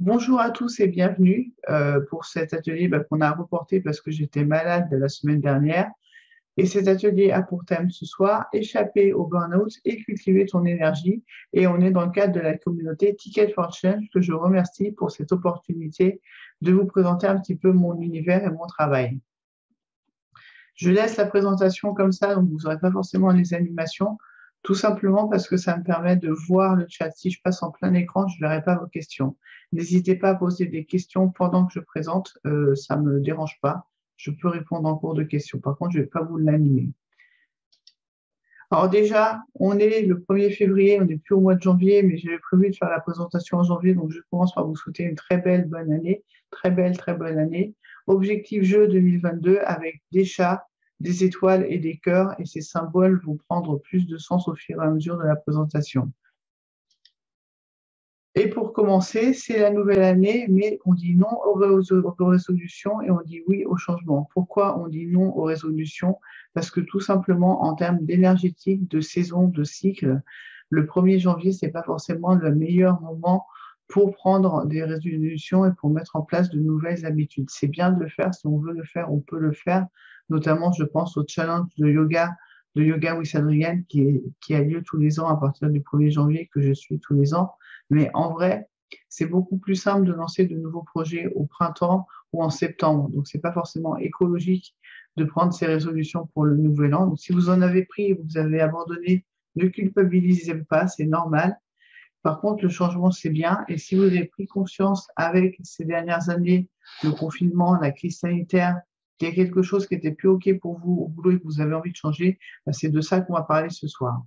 Bonjour à tous et bienvenue pour cet atelier qu'on a reporté parce que j'étais malade la semaine dernière. Et cet atelier a pour thème ce soir échapper au burn-out et cultiver ton énergie. Et on est dans le cadre de la communauté Ticket for Change que je remercie pour cette opportunité de vous présenter un petit peu mon univers et mon travail. Je laisse la présentation comme ça, donc vous n'aurez pas forcément les animations, tout simplement parce que ça me permet de voir le chat. Si je passe en plein écran, je ne verrai pas vos questions. N'hésitez pas à poser des questions pendant que je présente, ça ne me dérange pas. Je peux répondre en cours de questions. Par contre, je ne vais pas vous l'animer. Alors déjà, on est le 1er février, on n'est plus au mois de janvier, mais j'avais prévu de faire la présentation en janvier, donc je commence par vous souhaiter une très belle bonne année, très bonne année. Objectif jeu 2022 avec des chats, des étoiles et des cœurs, et ces symboles vont prendre plus de sens au fur et à mesure de la présentation. Et pour commencer, c'est la nouvelle année, mais on dit non aux résolutions et on dit oui au changement. Pourquoi on dit non aux résolutions? Parce que tout simplement, en termes d'énergétique, de saison, de cycle, le 1er janvier, ce n'est pas forcément le meilleur moment pour prendre des résolutions et pour mettre en place de nouvelles habitudes. C'est bien de le faire, si on veut le faire, on peut le faire. Notamment, je pense au challenge de Yoga with Adrienne, qui a lieu tous les ans à partir du 1er janvier, que je suis tous les ans. Mais en vrai, c'est beaucoup plus simple de lancer de nouveaux projets au printemps ou en septembre. Donc, ce n'est pas forcément écologique de prendre ces résolutions pour le nouvel an. Donc, si vous en avez pris et vous avez abandonné, ne culpabilisez pas, c'est normal. Par contre, le changement, c'est bien. Et si vous avez pris conscience avec ces dernières années, le confinement, la crise sanitaire, qu'il y a quelque chose qui n'était plus OK pour vous au boulot et que vous avez envie de changer, c'est de ça qu'on va parler ce soir.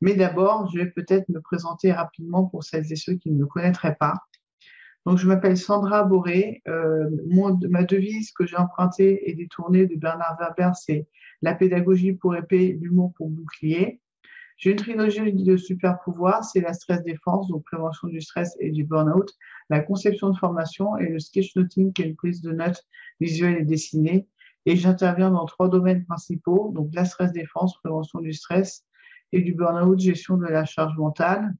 Mais d'abord, je vais peut-être me présenter rapidement pour celles et ceux qui ne me connaîtraient pas. Donc, je m'appelle Sandra Boré. Ma devise que j'ai empruntée et détournée de Bernard Werber, c'est la pédagogie pour épée, l'humour pour bouclier. J'ai une trilogie de super pouvoirs, c'est la stress défense, donc prévention du stress et du burn-out, la conception de formation et le sketchnoting, qui est une prise de notes visuelle et dessinée. Et j'interviens dans 3 domaines principaux, donc la stress défense, prévention du stress et du burn-out, gestion de la charge mentale.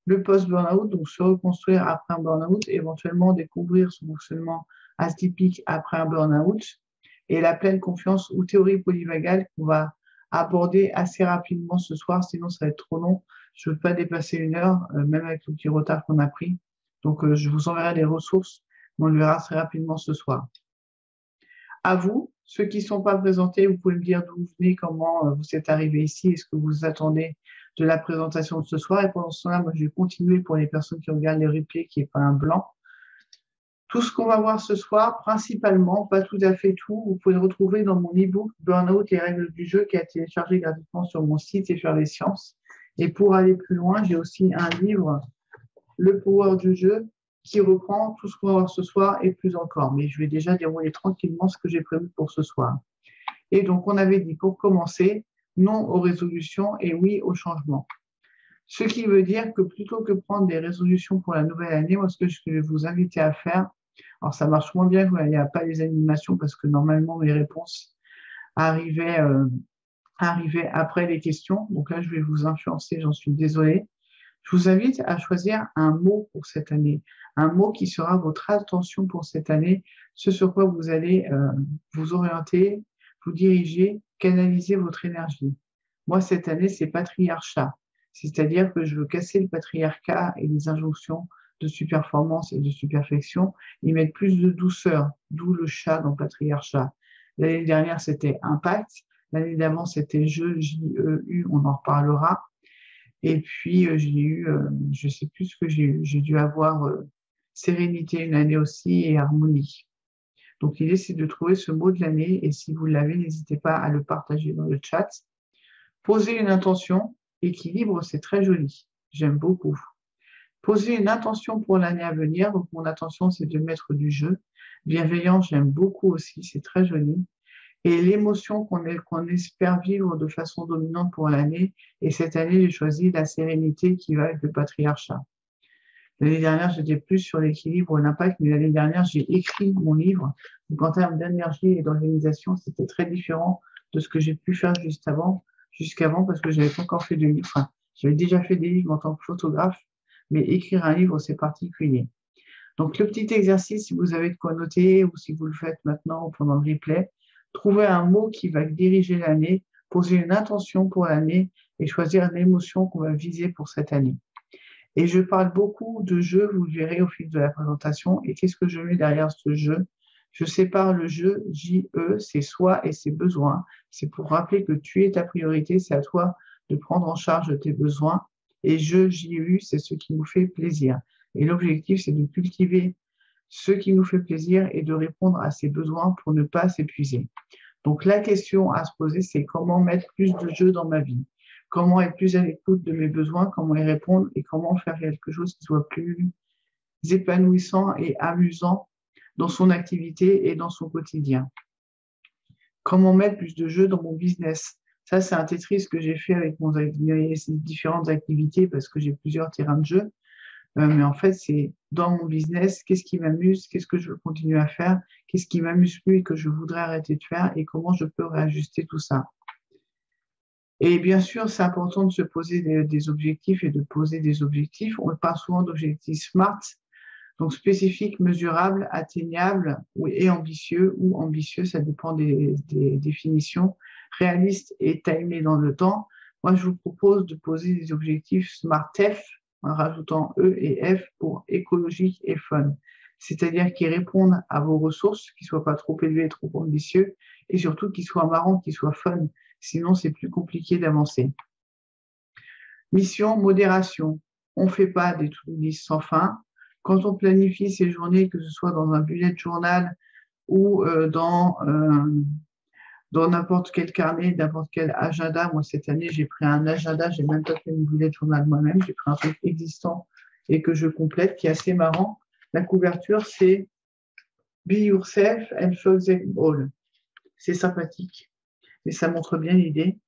Le post-burn-out, donc se reconstruire après un burn-out, éventuellement découvrir son fonctionnement atypique après un burn-out. Et la pleine confiance ou théorie polyvagale qu'on va aborder assez rapidement ce soir, sinon ça va être trop long. Je ne veux pas dépasser 1 heure, même avec le petit retard qu'on a pris. Donc, je vous enverrai les ressources, mais on le verra très rapidement ce soir. À vous, ceux qui ne sont pas présentés, vous pouvez me dire d'où vous venez, comment vous êtes arrivés ici, est-ce que vous attendez de la présentation de ce soir. Et pendant ce temps-là, moi, je vais continuer pour les personnes qui regardent les replays, qui n'est pas un blanc. Tout ce qu'on va voir ce soir, principalement, pas tout à fait tout, vous pouvez le retrouver dans mon e-book Burnout, les règles du jeu, qui a été téléchargé gratuitement sur mon site et faire les sciences. Et pour aller plus loin, j'ai aussi un livre, Le pouvoir du jeu, qui reprend tout ce qu'on va voir ce soir et plus encore. Mais je vais déjà dérouler tranquillement ce que j'ai prévu pour ce soir. Et donc, on avait dit pour commencer, non aux résolutions et oui au changement. Ce qui veut dire que plutôt que prendre des résolutions pour la nouvelle année, moi, ce que je vais vous inviter à faire, alors ça marche moins bien quand il n'y a pas les animations parce que normalement mes réponses arrivaient après les questions. Donc là, je vais vous influencer, j'en suis désolée. Je vous invite à choisir un mot pour cette année, un mot qui sera votre attention pour cette année, ce sur quoi vous allez vous orienter, vous diriger, canaliser votre énergie. Moi, cette année, c'est patriarcat. C'est-à-dire que je veux casser le patriarcat et les injonctions de surperformance et de superfection, y mettre plus de douceur, d'où le chat dans patriarcat. L'année dernière, c'était impact. L'année d'avant, c'était je, J-E-U, on en reparlera. Et puis, j'ai eu, je ne sais plus ce que j'ai eu, j'ai dû avoir sérénité une année aussi et harmonie. Donc, l'idée, c'est de trouver ce mot de l'année et si vous l'avez, n'hésitez pas à le partager dans le chat. Poser une intention, équilibre, c'est très joli, j'aime beaucoup. Poser une intention pour l'année à venir, donc mon intention, c'est de mettre du jeu. Bienveillant, j'aime beaucoup aussi, c'est très joli. Et l'émotion qu'on espère vivre de façon dominante pour l'année. Et cette année, j'ai choisi la sérénité qui va avec le patriarcat. L'année dernière, j'étais plus sur l'équilibre et l'impact, mais l'année dernière, j'ai écrit mon livre. Donc, en termes d'énergie et d'organisation, c'était très différent de ce que j'ai pu faire jusqu'avant, parce que je n'avais pas encore fait de livre. Enfin, j'avais déjà fait des livres en tant que photographe, mais écrire un livre, c'est particulier. Donc, le petit exercice, si vous avez de quoi noter ou si vous le faites maintenant ou pendant le replay, trouvez un mot qui va diriger l'année, poser une intention pour l'année et choisir l'émotion qu'on va viser pour cette année. Et je parle beaucoup de jeu, vous le verrez au fil de la présentation. Et qu'est-ce que je mets derrière ce jeu? Je sépare le jeu, J-E, c'est soi et ses besoins. C'est pour rappeler que tu es ta priorité, c'est à toi de prendre en charge tes besoins. Et je, J-U, c'est ce qui nous fait plaisir. Et l'objectif, c'est de cultiver ce qui nous fait plaisir et de répondre à ses besoins pour ne pas s'épuiser. Donc la question à se poser, c'est comment mettre plus de jeu dans ma vie? Comment être plus à l'écoute de mes besoins, comment y répondre et comment faire quelque chose qui soit plus épanouissant et amusant dans son activité et dans son quotidien. Comment mettre plus de jeu dans mon business? Ça, c'est un Tetris que j'ai fait avec mes différentes activités parce que j'ai plusieurs terrains de jeu. Mais en fait, c'est dans mon business, qu'est-ce qui m'amuse, qu'est-ce que je veux continuer à faire, qu'est-ce qui m'amuse plus et que je voudrais arrêter de faire et comment je peux réajuster tout ça. Et bien sûr, c'est important de se poser des objectifs et de poser des objectifs. On parle souvent d'objectifs SMART, donc spécifiques, mesurables, atteignables et ambitieux, ou ambitieux, ça dépend des définitions, réalistes et timés dans le temps. Moi, je vous propose de poser des objectifs SMART-F en rajoutant E et F pour écologique et fun, c'est-à-dire qui répondent à vos ressources, qui ne soient pas trop élevés, trop ambitieux, et surtout qui soient marrants, qui soient fun. Sinon, c'est plus compliqué d'avancer. Mission, modération. On ne fait pas des to-do list sans fin. Quand on planifie ses journées, que ce soit dans un bullet journal ou dans n'importe quel carnet, n'importe quel agenda. Moi, cette année, j'ai pris un agenda, j'ai même pas fait une bullet journal moi-même, j'ai pris un truc existant et que je complète, qui est assez marrant. La couverture, c'est Be Yourself and Fuck Them All. C'est sympathique, mais ça montre bien l'idée.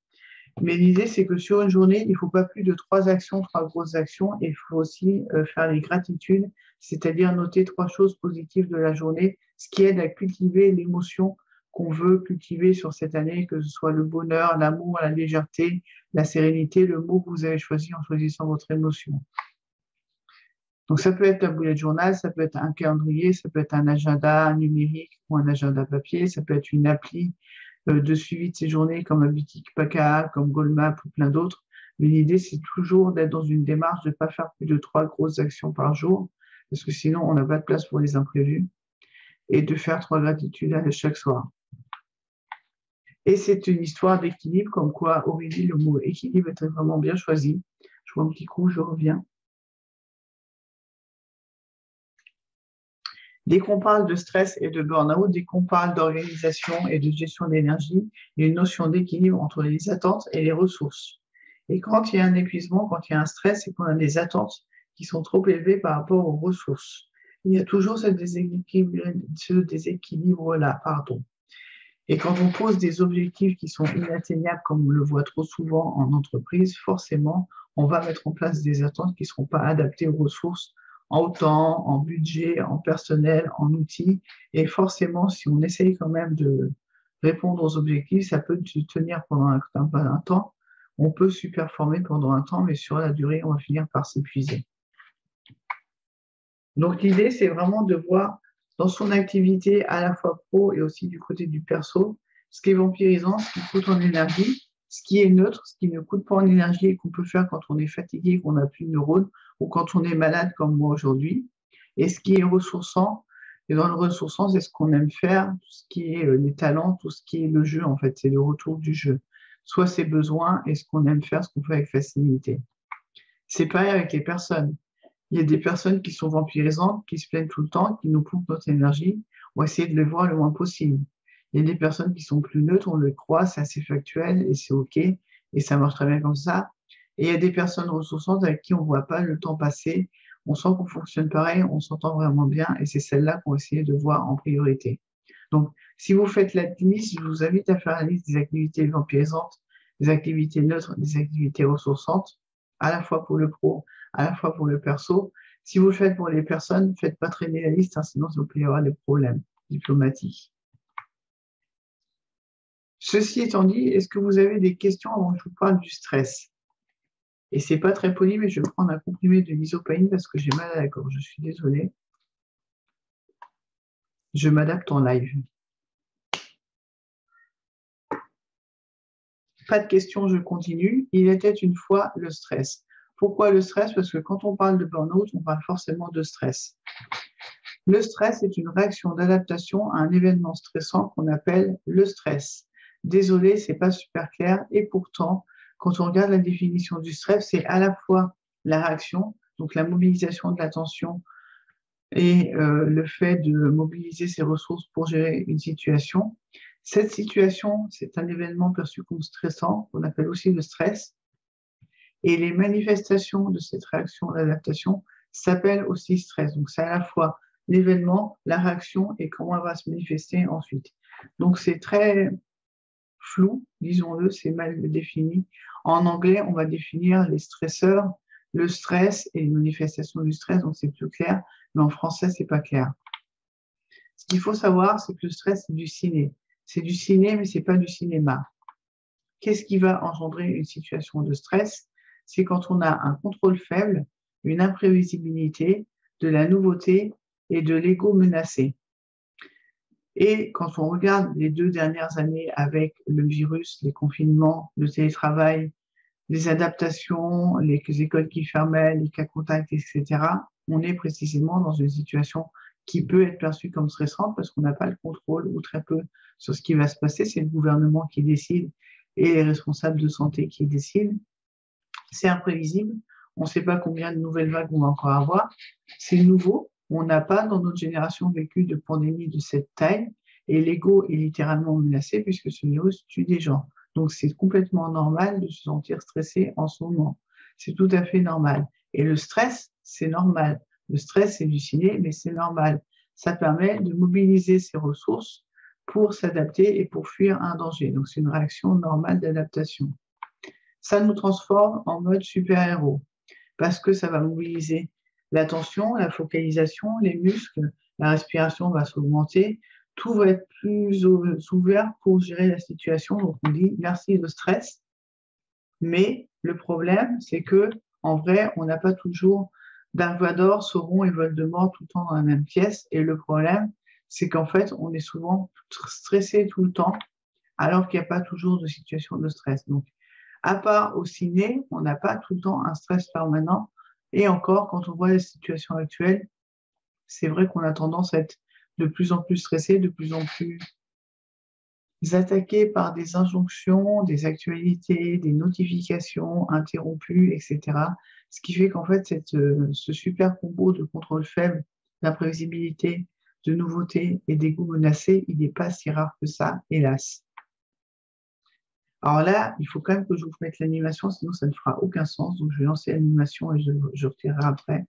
Mais l'idée, c'est que sur une journée, il ne faut pas plus de 3 actions, 3 grosses actions. Et il faut aussi faire les gratitudes, c'est-à-dire noter 3 choses positives de la journée, ce qui aide à cultiver l'émotion qu'on veut cultiver sur cette année, que ce soit le bonheur, l'amour, la légèreté, la sérénité, le mot que vous avez choisi en choisissant votre émotion. Donc, ça peut être un bullet journal, ça peut être un calendrier, ça peut être un agenda numérique ou un agenda papier, ça peut être une appli de suivi de ces journées comme Habitic Paca, comme Goalmap ou plein d'autres. Mais l'idée, c'est toujours d'être dans une démarche de ne pas faire plus de 3 grosses actions par jour, parce que sinon, on n'a pas de place pour les imprévus, et de faire 3 gratitudes à chaque soir. Et c'est une histoire d'équilibre, comme quoi Aurélie, le mot équilibre était vraiment bien choisi. Je vois un petit coup, je reviens. Dès qu'on parle de stress et de burn-out, dès qu'on parle d'organisation et de gestion d'énergie, il y a une notion d'équilibre entre les attentes et les ressources. Et quand il y a un épuisement, quand il y a un stress, c'est qu'on a des attentes qui sont trop élevées par rapport aux ressources. Il y a toujours ce déséquilibre-là, pardon. Et quand on pose des objectifs qui sont inatteignables, comme on le voit trop souvent en entreprise, forcément, on va mettre en place des attentes qui ne seront pas adaptées aux ressources en temps, en budget, en personnel, en outils. Et forcément, si on essaye quand même de répondre aux objectifs, ça peut se tenir pendant un temps. On peut superformer pendant un temps, mais sur la durée, on va finir par s'épuiser. Donc l'idée, c'est vraiment de voir dans son activité à la fois pro et aussi du côté du perso, ce qui est vampirisant, ce qui coûte en énergie, ce qui est neutre, ce qui ne coûte pas en énergie et qu'on peut faire quand on est fatigué, qu'on n'a plus de neurones ou quand on est malade comme moi aujourd'hui, et ce qui est ressourçant. Et dans le ressourçant, c'est ce qu'on aime faire, tout ce qui est les talents, tout ce qui est le jeu, en fait, c'est le retour du jeu. Soit ses besoins et ce qu'on aime faire, ce qu'on fait avec facilité. C'est pareil avec les personnes. Il y a des personnes qui sont vampirisantes, qui se plaignent tout le temps, qui nous pompent notre énergie. On va essayer de les voir le moins possible. Il y a des personnes qui sont plus neutres, on le croit, c'est assez factuel et c'est OK. Et ça marche très bien comme ça. Et il y a des personnes ressourçantes avec qui on ne voit pas le temps passer. On sent qu'on fonctionne pareil, on s'entend vraiment bien et c'est celle-là qu'on va essayer de voir en priorité. Donc, si vous faites la liste, je vous invite à faire la liste des activités vampirisantes, des activités neutres, des activités ressourçantes, à la fois pour le pro, à la fois pour le perso. Si vous le faites pour les personnes, ne faites pas traîner la liste, hein, sinon il peut y avoir des problèmes diplomatiques. Ceci étant dit, est-ce que vous avez des questions avant que je vous parle du stress? Et c'est pas très poli, mais je vais prendre un comprimé de l'isopaïne parce que j'ai mal à la gorge. Je suis désolée. Je m'adapte en live. Pas de questions, je continue. Il était une fois le stress. Pourquoi le stress? Parce que quand on parle de burn-out, on parle forcément de stress. Le stress est une réaction d'adaptation à un événement stressant qu'on appelle le stress. Désolé, c'est pas super clair. Et pourtant, quand on regarde la définition du stress, c'est à la fois la réaction, donc la mobilisation de l'attention et le fait de mobiliser ses ressources pour gérer une situation. Cette situation, c'est un événement perçu comme stressant, qu'on appelle aussi le stress. Et les manifestations de cette réaction d'adaptation s'appellent aussi stress. Donc, c'est à la fois l'événement, la réaction et comment elle va se manifester ensuite. Donc, c'est très flou, disons-le, c'est mal défini. En anglais, on va définir les stresseurs, le stress et les manifestations du stress, donc c'est plus clair, mais en français, c'est pas clair. Ce qu'il faut savoir, c'est que le stress, c'est du ciné. C'est du ciné, mais c'est pas du cinéma. Qu'est-ce qui va engendrer une situation de stress? C'est quand on a un contrôle faible, une imprévisibilité, de la nouveauté et de l'ego menacé. Et quand on regarde les 2 dernières années avec le virus, les confinements, le télétravail, les adaptations, les écoles qui fermaient, les cas contacts, etc., on est précisément dans une situation qui peut être perçue comme stressante parce qu'on n'a pas le contrôle ou très peu sur ce qui va se passer. C'est le gouvernement qui décide et les responsables de santé qui décident. C'est imprévisible. On ne sait pas combien de nouvelles vagues on va encore avoir. C'est nouveau. On n'a pas dans notre génération vécu de pandémie de cette taille et l'ego est littéralement menacé puisque ce virus tue des gens. Donc c'est complètement normal de se sentir stressé en ce moment. C'est tout à fait normal. Et le stress, c'est normal. Le stress, c'est du ciné, mais c'est normal. Ça permet de mobiliser ses ressources pour s'adapter et pour fuir un danger. Donc c'est une réaction normale d'adaptation. Ça nous transforme en mode super-héros parce que ça va mobiliser l'attention, la focalisation, les muscles, la respiration va s'augmenter, tout va être plus ouvert pour gérer la situation. Donc on dit merci le stress, mais le problème c'est que en vrai on n'a pas toujours Dark Vador, Sauron et Voldemort tout le temps dans la même pièce. Et le problème c'est qu'en fait on est souvent stressé tout le temps alors qu'il n'y a pas toujours de situation de stress. Donc à part au ciné, on n'a pas tout le temps un stress permanent. Et encore, quand on voit la situation actuelle, c'est vrai qu'on a tendance à être de plus en plus stressé, de plus en plus attaqué par des injonctions, des actualités, des notifications interrompues, etc. Ce qui fait qu'en fait, ce super combo de contrôle faible, d'imprévisibilité, de nouveauté et des goûts menacés, il n'est pas si rare que ça, hélas. Alors là, il faut quand même que je vous mette l'animation, sinon ça ne fera aucun sens. Donc, je vais lancer l'animation et je retirerai après.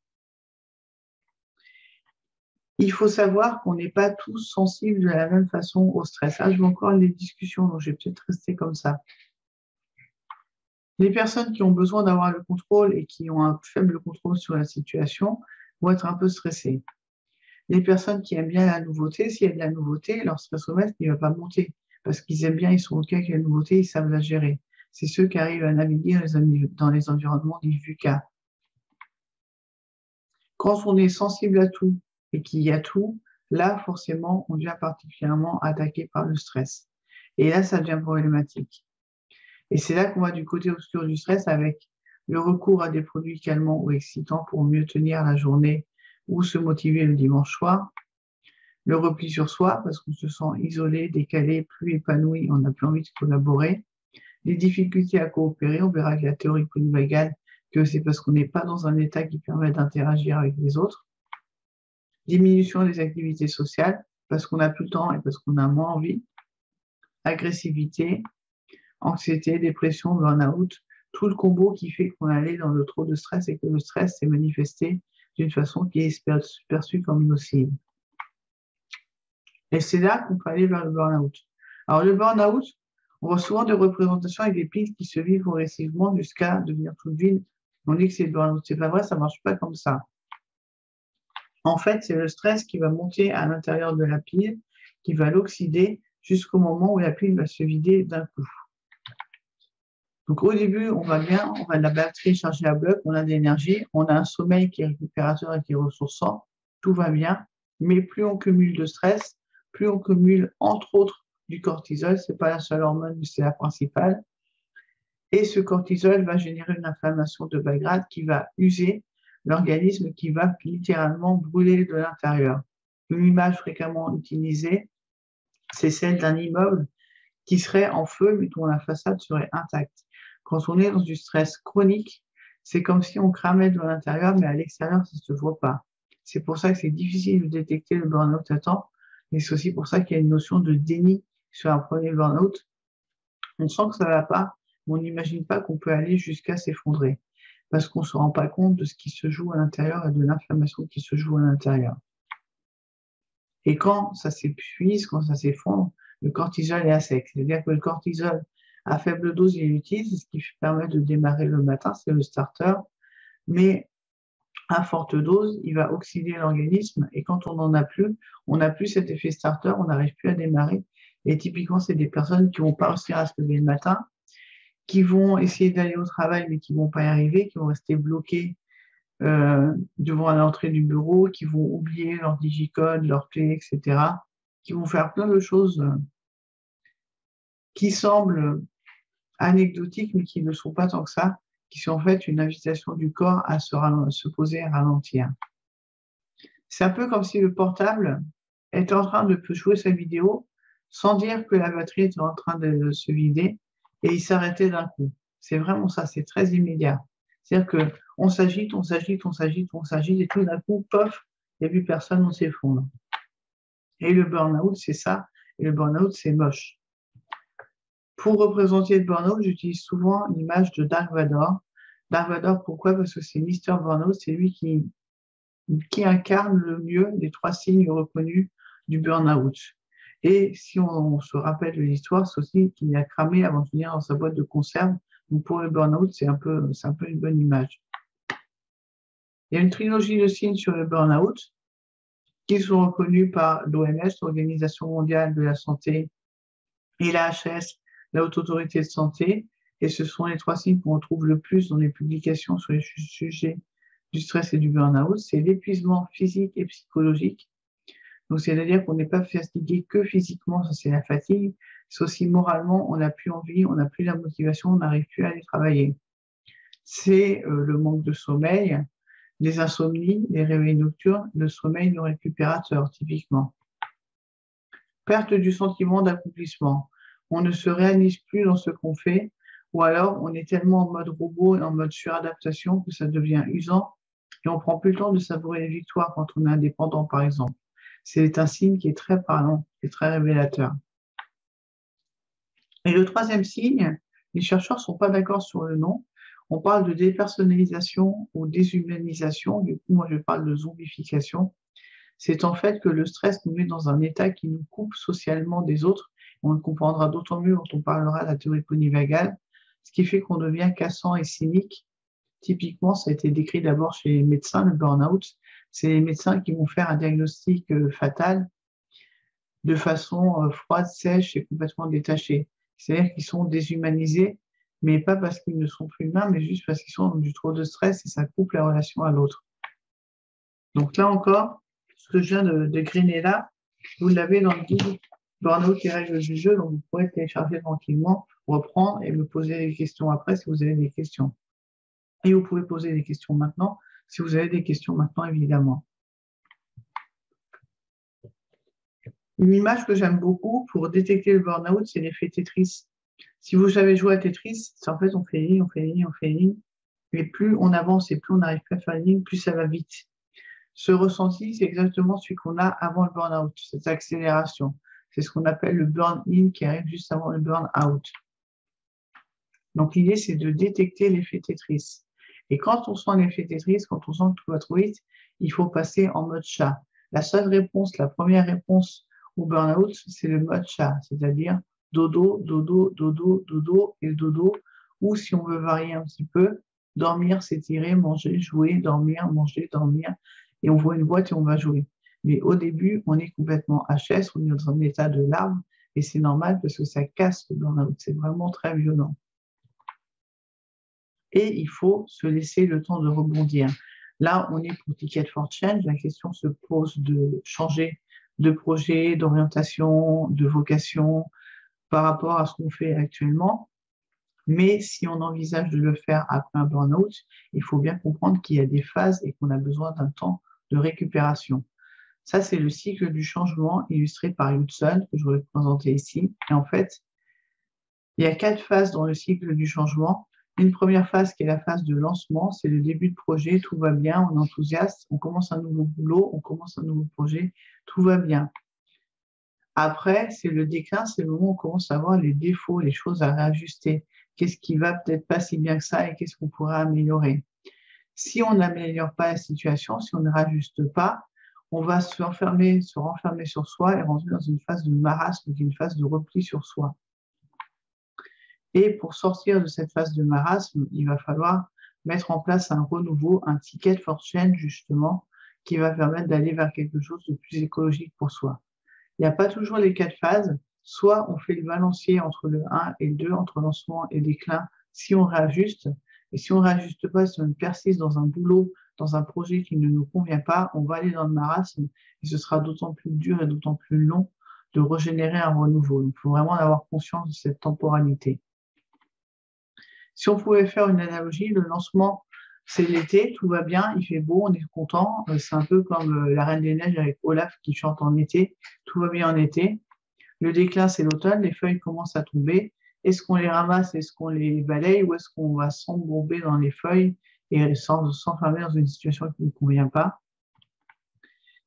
Il faut savoir qu'on n'est pas tous sensibles de la même façon au stress. Ah, je vois encore les discussions, donc je vais peut-être rester comme ça. Les personnes qui ont besoin d'avoir le contrôle et qui ont un faible contrôle sur la situation vont être un peu stressées. Les personnes qui aiment bien la nouveauté, s'il y a de la nouveauté, leur stressomètre ne va pas monter parce qu'ils aiment bien, ils sont OK avec la nouveauté, ils savent la gérer. C'est ceux qui arrivent à naviguer dans les environnements dits VUCA. Quand on est sensible à tout et qu'il y a tout, là, forcément, on devient particulièrement attaqué par le stress. Et là, ça devient problématique. Et c'est là qu'on va du côté obscur du stress avec le recours à des produits calmants ou excitants pour mieux tenir la journée ou se motiver le dimanche soir. Le repli sur soi, parce qu'on se sent isolé, décalé, plus épanoui, on n'a plus envie de collaborer. Les difficultés à coopérer, on verra avec la théorie polyvagale que c'est parce qu'on n'est pas dans un état qui permet d'interagir avec les autres. Diminution des activités sociales, parce qu'on n'a plus le temps et parce qu'on a moins envie. Agressivité, anxiété, dépression, burn-out, tout le combo qui fait qu'on allait dans le trop de stress et que le stress s'est manifesté d'une façon qui est perçue comme nocive. Et c'est là qu'on peut aller vers le burn-out. Alors le burn-out, on voit souvent des représentations avec des pistes qui se vivent progressivement jusqu'à devenir toute vide. On dit que c'est le burn-out. C'est pas vrai, ça marche pas comme ça. En fait, c'est le stress qui va monter à l'intérieur de la pile, qui va l'oxyder jusqu'au moment où la pile va se vider d'un coup. Donc au début, on va bien, on a de la batterie chargée à bloc, on a de l'énergie, on a un sommeil qui est récupérateur et qui est ressourçant, tout va bien. Mais plus on cumule de stress, plus on cumule, entre autres, du cortisol. Ce n'est pas la seule hormone, mais c'est la principale. Et ce cortisol va générer une inflammation de bas grade qui va user l'organisme, qui va littéralement brûler de l'intérieur. Une image fréquemment utilisée, c'est celle d'un immeuble qui serait en feu, mais dont la façade serait intacte. Quand on est dans du stress chronique, c'est comme si on cramait de l'intérieur, mais à l'extérieur, ça ne se voit pas. C'est pour ça que c'est difficile de détecter le burn-out à temps, et c'est aussi pour ça qu'il y a une notion de déni sur un premier burn-out. On sent que ça ne va pas, mais on n'imagine pas qu'on peut aller jusqu'à s'effondrer, parce qu'on ne se rend pas compte de ce qui se joue à l'intérieur et de l'inflammation qui se joue à l'intérieur. Et quand ça s'épuise, quand ça s'effondre, le cortisol est à sec. C'est-à-dire que le cortisol, à faible dose, il est utile, c'est ce qui permet de démarrer le matin, c'est le starter. Mais à forte dose, il va oxyder l'organisme et quand on n'en a plus, on n'a plus cet effet starter, on n'arrive plus à démarrer. Et typiquement, c'est des personnes qui vont pas réussir à se lever le matin, qui vont essayer d'aller au travail mais qui vont pas y arriver, qui vont rester bloqués devant l'entrée du bureau, qui vont oublier leur digicode, leur clé, etc., qui vont faire plein de choses qui semblent anecdotiques, mais qui ne sont pas tant que ça, qui sont en fait une invitation du corps à se poser et ralentir. C'est un peu comme si le portable était en train de jouer sa vidéo sans dire que la batterie était en train de se vider et il s'arrêtait d'un coup. C'est vraiment ça, c'est très immédiat. C'est-à-dire qu'on s'agite, on s'agite, on s'agite, on s'agite et tout d'un coup, pof, il n'y a plus personne, on s'effondre. Et le burn-out, c'est ça. Et le burn-out, c'est moche. Pour représenter le burn-out, j'utilise souvent l'image de Dark Vador. Dark Vador, pourquoi? Parce que c'est Mister Burn-out, c'est lui qui incarne le mieux les 3 signes reconnus du burn-out. Et si on se rappelle de l'histoire, c'est aussi qu'il a cramé avant de venir dans sa boîte de conserve. Donc pour le burn-out, c'est un peu une bonne image. Il y a une trilogie de signes sur le burn-out qui sont reconnus par l'OMS, l'Organisation mondiale de la santé, et la HS, la Haute Autorité de Santé. Et ce sont les 3 signes qu'on retrouve le plus dans les publications sur les sujets du stress et du burn-out. C'est l'épuisement physique et psychologique. Donc, c'est-à-dire qu'on n'est pas fatigué que physiquement, ça c'est la fatigue. C'est aussi moralement, on n'a plus envie, on n'a plus la motivation, on n'arrive plus à aller travailler. C'est le manque de sommeil, les insomnies, les réveils nocturnes, le sommeil non récupérateur, typiquement. Perte du sentiment d'accomplissement. On ne se réalise plus dans ce qu'on fait, ou alors on est tellement en mode robot et en mode suradaptation que ça devient usant et on prend plus le temps de savourer les victoires quand on est indépendant, par exemple. C'est un signe qui est très parlant et très révélateur. Et le 3e signe, les chercheurs ne sont pas d'accord sur le nom. On parle de dépersonnalisation ou déshumanisation. Du coup, moi, je parle de zombification. C'est en fait que le stress nous met dans un état qui nous coupe socialement des autres. On le comprendra d'autant mieux quand on parlera de la théorie polyvagale, ce qui fait qu'on devient cassant et cynique. Typiquement, ça a été décrit d'abord chez les médecins, le burn-out. C'est les médecins qui vont faire un diagnostic fatal de façon froide, sèche et complètement détachée. C'est-à-dire qu'ils sont déshumanisés, mais pas parce qu'ils ne sont plus humains, mais juste parce qu'ils sont dans du trop de stress et ça coupe la relation à l'autre. Donc là encore, ce que je viens de dégriner là, vous l'avez dans le guide Burn-out et règles du jeu, donc vous pourrez télécharger tranquillement, reprendre et me poser des questions après si vous avez des questions. Et vous pouvez poser des questions maintenant, si vous avez des questions maintenant, évidemment. Une image que j'aime beaucoup pour détecter le burn-out, c'est l'effet Tetris. Si vous savez jouer à Tetris, c'est en fait on fait une ligne, on fait une ligne, on fait une ligne, mais plus on avance et plus on n'arrive plus à faire une ligne, plus ça va vite. Ce ressenti, c'est exactement celui qu'on a avant le burn-out, cette accélération. C'est ce qu'on appelle le burn-in qui arrive juste avant le burn-out. Donc l'idée, c'est de détecter l'effet Tetris. Et quand on sent l'effet Tetris, quand on sent que tout va trop vite, il faut passer en mode chat. La seule réponse, la première réponse au burn-out, c'est le mode chat, c'est-à-dire dodo, dodo, dodo, dodo et dodo, ou si on veut varier un petit peu, dormir, s'étirer, manger, jouer, dormir, manger, dormir, et on voit une boîte et on va jouer. Mais au début, on est complètement HS, on est dans un état de larmes, et c'est normal parce que ça casse le burn-out, c'est vraiment très violent. Et il faut se laisser le temps de rebondir. Là, on est pour Ticket for Change. La question se pose de changer de projet, d'orientation, de vocation par rapport à ce qu'on fait actuellement. Mais si on envisage de le faire après un burn-out, il faut bien comprendre qu'il y a des phases et qu'on a besoin d'un temps de récupération. Ça, c'est le cycle du changement illustré par Hudson, que je vais présenter ici. Et en fait, il y a 4 phases dans le cycle du changement. Une première phase qui est la phase de lancement, c'est le début de projet, tout va bien, on est enthousiaste, on commence un nouveau boulot, on commence un nouveau projet, tout va bien. Après, c'est le déclin, c'est le moment où on commence à voir les défauts, les choses à réajuster. Qu'est-ce qui va peut-être pas si bien que ça et qu'est-ce qu'on pourrait améliorer. Si on n'améliore pas la situation, si on ne rajuste pas, on va se renfermer sur soi et rentrer dans une phase de marasme, une phase de repli sur soi. Et pour sortir de cette phase de marasme, il va falloir mettre en place un renouveau, un ticket for change justement, qui va permettre d'aller vers quelque chose de plus écologique pour soi. Il n'y a pas toujours les 4 phases. Soit on fait le balancier entre le 1 et le 2, entre lancement et déclin, si on réajuste. Et si on ne réajuste pas, si on persiste dans un boulot, dans un projet qui ne nous convient pas, on va aller dans le marasme et ce sera d'autant plus dur et d'autant plus long de régénérer un renouveau. Donc, il faut vraiment avoir conscience de cette temporalité. Si on pouvait faire une analogie, le lancement, c'est l'été, tout va bien, il fait beau, on est content. C'est un peu comme la Reine des Neiges avec Olaf qui chante en été, tout va bien en été. Le déclin, c'est l'automne, les feuilles commencent à tomber. Est-ce qu'on les ramasse, est-ce qu'on les balaye ou est-ce qu'on va s'embourber dans les feuilles et s'enfermer dans une situation qui ne convient pas?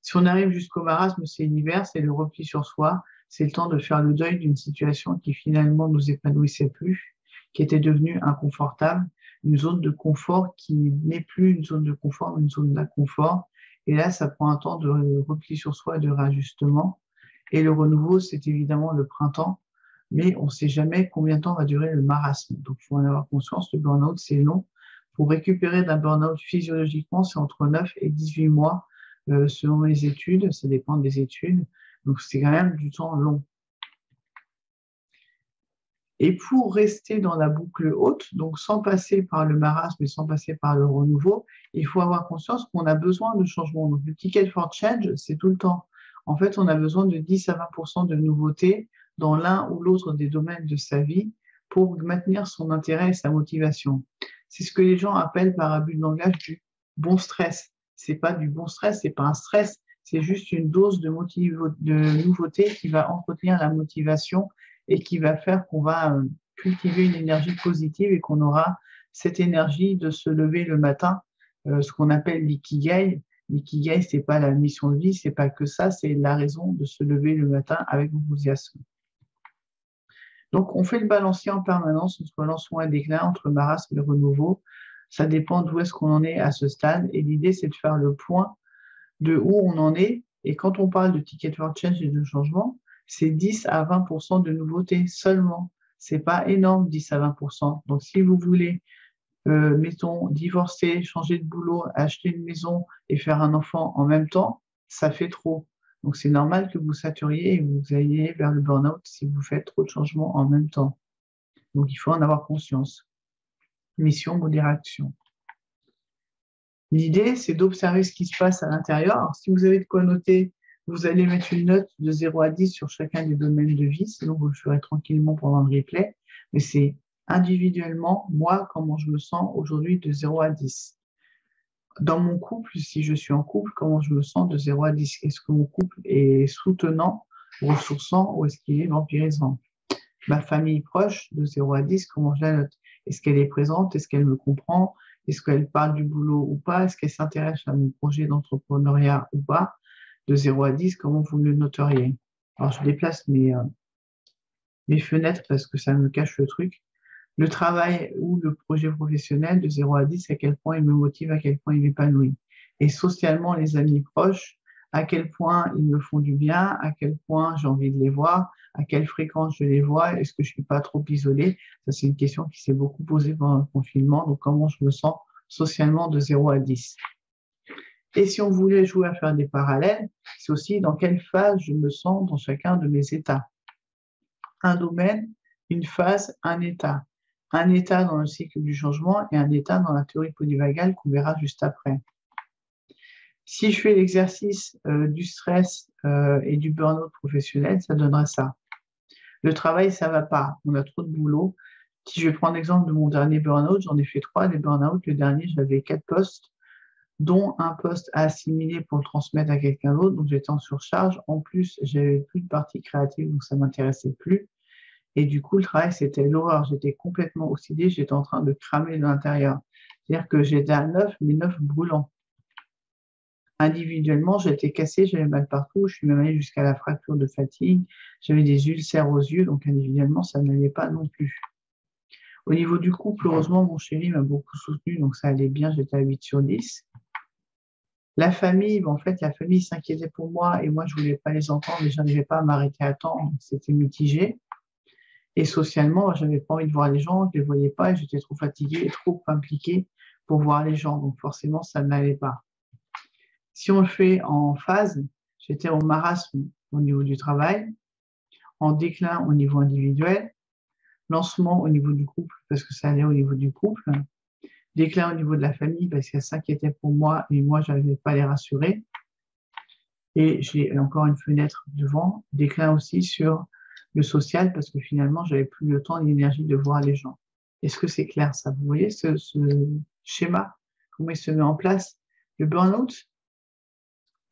Si on arrive jusqu'au marasme, c'est l'hiver, c'est le repli sur soi, c'est le temps de faire le deuil d'une situation qui finalement nous épanouissait plus, qui était devenue inconfortable, une zone de confort qui n'est plus une zone de confort, mais une zone d'inconfort. Et là, ça prend un temps de repli sur soi et de réajustement. Et le renouveau, c'est évidemment le printemps, mais on ne sait jamais combien de temps va durer le marasme. Donc, il faut en avoir conscience, le burn-out, c'est long. Pour récupérer d'un burn-out physiologiquement, c'est entre 9 et 18 mois, selon les études, ça dépend des études. Donc, c'est quand même du temps long. Et pour rester dans la boucle haute, donc sans passer par le marasme et sans passer par le renouveau, il faut avoir conscience qu'on a besoin de changement. Donc, le ticket for change, c'est tout le temps. En fait, on a besoin de 10 à 20% de nouveautés dans l'un ou l'autre des domaines de sa vie pour maintenir son intérêt et sa motivation. C'est ce que les gens appellent par abus de langage du bon stress. C'est pas du bon stress, c'est pas un stress, c'est juste une dose de nouveauté qui va entretenir la motivation et qui va faire qu'on va cultiver une énergie positive et qu'on aura cette énergie de se lever le matin, ce qu'on appelle l'ikigai. L'ikigai, c'est pas la mission de vie, c'est pas que ça, c'est la raison de se lever le matin avec enthousiasme. Donc, on fait le balancier en permanence entre lancement et déclin, entre marasme et renouveau. Ça dépend d'où est-ce qu'on en est à ce stade. Et l'idée, c'est de faire le point de où on en est. Et quand on parle de ticket for change et de changement, c'est 10 à 20% de nouveautés seulement. C'est pas énorme, 10 à 20%. Donc, si vous voulez, mettons, divorcer, changer de boulot, acheter une maison et faire un enfant en même temps, ça fait trop. Donc, c'est normal que vous saturiez et vous ayez vers le burn-out si vous faites trop de changements en même temps. Donc, il faut en avoir conscience. Mission, modération. L'idée, c'est d'observer ce qui se passe à l'intérieur. Alors, si vous avez de quoi noter, vous allez mettre une note de 0 à 10 sur chacun des domaines de vie, sinon vous le ferez tranquillement pendant le replay. Mais c'est individuellement, moi, comment je me sens aujourd'hui de 0 à 10. Dans mon couple, si je suis en couple, comment je me sens de 0 à 10? Est-ce que mon couple est soutenant, ressourçant ou est-ce qu'il est vampirisant? Ma famille proche, de 0 à 10, comment je la note? Est-ce qu'elle est présente? Est-ce qu'elle me comprend? Est-ce qu'elle parle du boulot ou pas? Est-ce qu'elle s'intéresse à mon projet d'entrepreneuriat ou pas? De 0 à 10, comment vous le noteriez? Alors, je déplace mes fenêtres parce que ça me cache le truc. Le travail ou le projet professionnel, de 0 à 10, à quel point il me motive, à quel point il m'épanouit. Et socialement, les amis proches, à quel point ils me font du bien, à quel point j'ai envie de les voir, à quelle fréquence je les vois, est-ce que je ne suis pas trop isolée? Ça, c'est une question qui s'est beaucoup posée pendant le confinement. Donc, comment je me sens socialement de 0 à 10? Et si on voulait jouer à faire des parallèles, c'est aussi dans quelle phase je me sens dans chacun de mes états. Un domaine, une phase, un état. Un état dans le cycle du changement et un état dans la théorie polyvagale qu'on verra juste après. Si je fais l'exercice du stress et du burn-out professionnel, ça donnerait ça. Le travail, ça va pas. On a trop de boulot. Si je vais prendre l'exemple de mon dernier burn-out, j'en ai fait 3 des burn-out. Le dernier, j'avais 4 postes, dont un poste à assimiler pour le transmettre à quelqu'un d'autre. Donc, j'étais en surcharge. En plus, j'avais plus de partie créative, donc ça m'intéressait plus. Et du coup, le travail, c'était l'horreur. J'étais complètement obsédée. J'étais en train de cramer de l'intérieur. C'est-à-dire que j'étais à 9, mais 9 brûlants. Individuellement, j'étais cassée, j'avais mal partout. Je suis même allée jusqu'à la fracture de fatigue. J'avais des ulcères aux yeux. Donc, individuellement, ça n'allait pas non plus. Au niveau du couple, heureusement, mon chéri m'a beaucoup soutenu, donc ça allait bien, j'étais à 8 sur 10. La famille, en fait, la famille s'inquiétait pour moi et moi, je voulais pas les entendre et je n'arrivais pas à m'arrêter à temps, donc c'était mitigé. Et socialement, je n'avais pas envie de voir les gens, je ne les voyais pas et j'étais trop fatiguée et trop impliquée pour voir les gens, donc forcément, ça n'allait pas. Si on le fait en phase, j'étais au marasme au niveau du travail, en déclin au niveau individuel, lancement au niveau du couple, parce que ça allait au niveau du couple, déclin au niveau de la famille parce qu'elle s'inquiétait pour moi et moi, je n'arrivais pas à les rassurer. Et j'ai encore une fenêtre devant, déclin aussi sur le social parce que finalement, j'avais plus le temps et l'énergie de voir les gens. Est-ce que c'est clair ça? Vous voyez ce schéma, comment il se met en place? Le burn-out,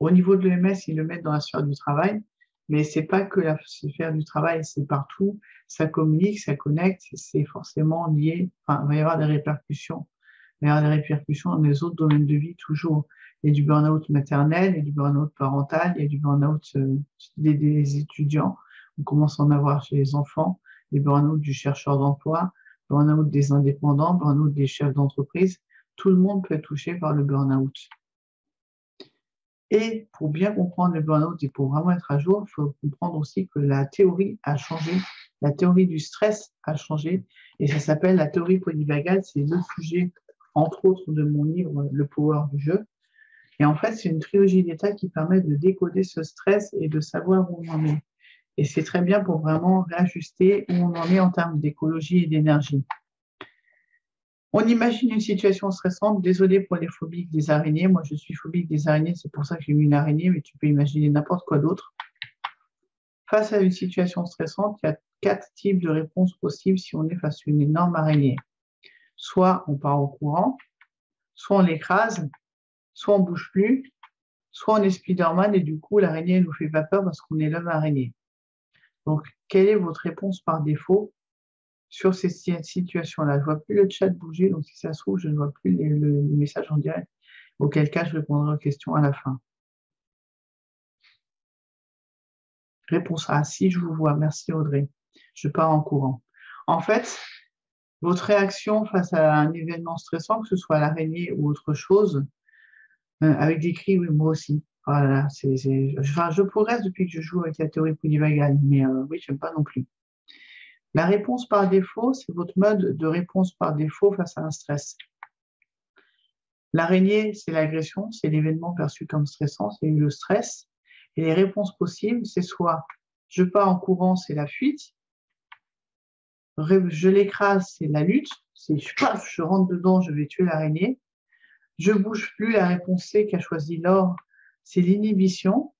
au niveau de l'OMS, ils le mettent dans la sphère du travail, mais c'est pas que la sphère du travail, c'est partout. Ça communique, ça connecte, c'est forcément lié. Enfin, il va y avoir des répercussions. Il va y avoir des répercussions dans les autres domaines de vie toujours. Il y a du burn-out maternel, il y a du burn-out parental, il y a du burn-out des étudiants. On commence à en avoir chez les enfants, les burn-out du chercheur d'emploi, burn-out des indépendants, burn-out des chefs d'entreprise. Tout le monde peut être touché par le burn-out. Et pour bien comprendre le burn-out et pour vraiment être à jour, il faut comprendre aussi que la théorie a changé. La théorie du stress a changé et ça s'appelle la théorie polyvagale. C'est le sujet, entre autres, de mon livre Le Power du jeu. Et en fait, c'est une trilogie d'états qui permet de décoder ce stress et de savoir où on en est. Et c'est très bien pour vraiment réajuster où on en est en termes d'écologie et d'énergie. On imagine une situation stressante. Désolé pour les phobiques des araignées. Moi, je suis phobique des araignées. C'est pour ça que j'ai mis une araignée, mais tu peux imaginer n'importe quoi d'autre. Face à une situation stressante, il y a 4 types de réponses possibles si on est face à une énorme araignée. Soit on part au courant, soit on l'écrase, soit on ne bouge plus, soit on est Spider-Man et du coup, l'araignée nous fait pas peur parce qu'on est l'homme araignée. Donc, quelle est votre réponse par défaut sur ces situations-là? Je ne vois plus le chat bouger, donc si ça se trouve, je ne vois plus le message en direct, auquel cas je répondrai aux questions à la fin. Réponse A, si je vous vois, merci Audrey, je pars en courant. En fait, votre réaction face à un événement stressant, que ce soit l'araignée ou autre chose, avec des cris, oui, moi aussi. Voilà, je progresse depuis que je joue avec la théorie polyvagale, mais oui, je n'aime pas non plus. La réponse par défaut, c'est votre mode de réponse par défaut face à un stress. L'araignée, c'est l'agression, c'est l'événement perçu comme stressant, c'est le stress. Et les réponses possibles, c'est soit je pars en courant, c'est la fuite, je l'écrase, c'est la lutte, c'est je rentre dedans, je vais tuer l'araignée, je bouge plus, la réponse C qu'a choisi Laure, c'est l'inhibition.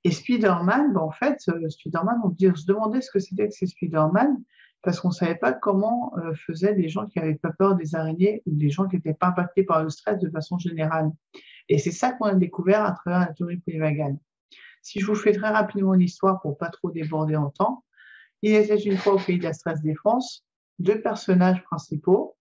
Et Spider-Man, en fait, Spider-Man, on se demandait ce que c'était que ces Spider-Man, parce qu'on ne savait pas comment faisaient les gens qui n'avaient pas peur des araignées ou des gens qui n'étaient pas impactés par le stress de façon générale. Et c'est ça qu'on a découvert à travers la théorie polyvagale. Si je vous fais très rapidement l'histoire pour pas trop déborder en temps, il était une fois au pays de la Stress Défense, 2 personnages principaux.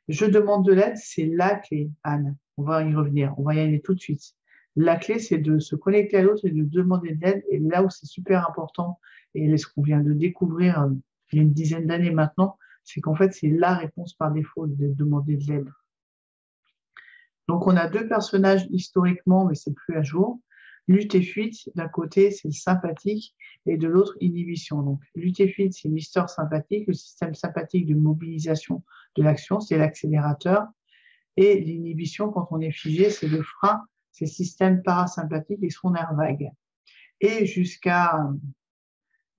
Je demande de l'aide, c'est la clé, Anne. On va y revenir, on va y aller tout de suite. La clé, c'est de se connecter à l'autre et de demander de l'aide. Et là où c'est super important, et ce qu'on vient de découvrir il y a une dizaine d'années maintenant, c'est qu'en fait, c'est la réponse par défaut de demander de l'aide. Donc, on a 2 personnages historiquement, mais c'est plus à jour. Lutte et fuite, d'un côté, c'est le sympathique, et de l'autre, inhibition. Donc, lutte et fuite, c'est une histoire sympathique. Le système sympathique de mobilisation de l'action, c'est l'accélérateur. Et l'inhibition, quand on est figé, c'est le frein, c'est le système parasympathique et son nerf vague. Et jusqu'à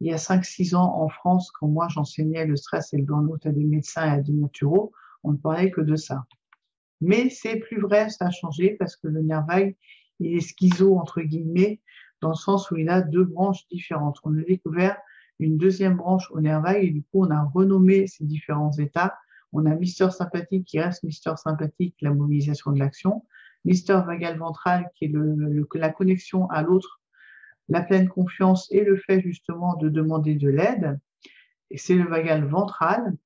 il y a 5-6 ans en France, quand moi j'enseignais le stress et le burn-out à des médecins et à des naturaux, on ne parlait que de ça. Mais c'est plus vrai, ça a changé parce que le nerf vague, il est schizo, entre guillemets, dans le sens où il a deux branches différentes. On a découvert une deuxième branche au nerf vague et du coup, on a renommé ces différents états. On a Mister sympathique qui reste Mister sympathique, la mobilisation de l'action. Mister vagal ventral qui est la connexion à l'autre, la pleine confiance et le fait justement de demander de l'aide. Et c'est le vagal ventral.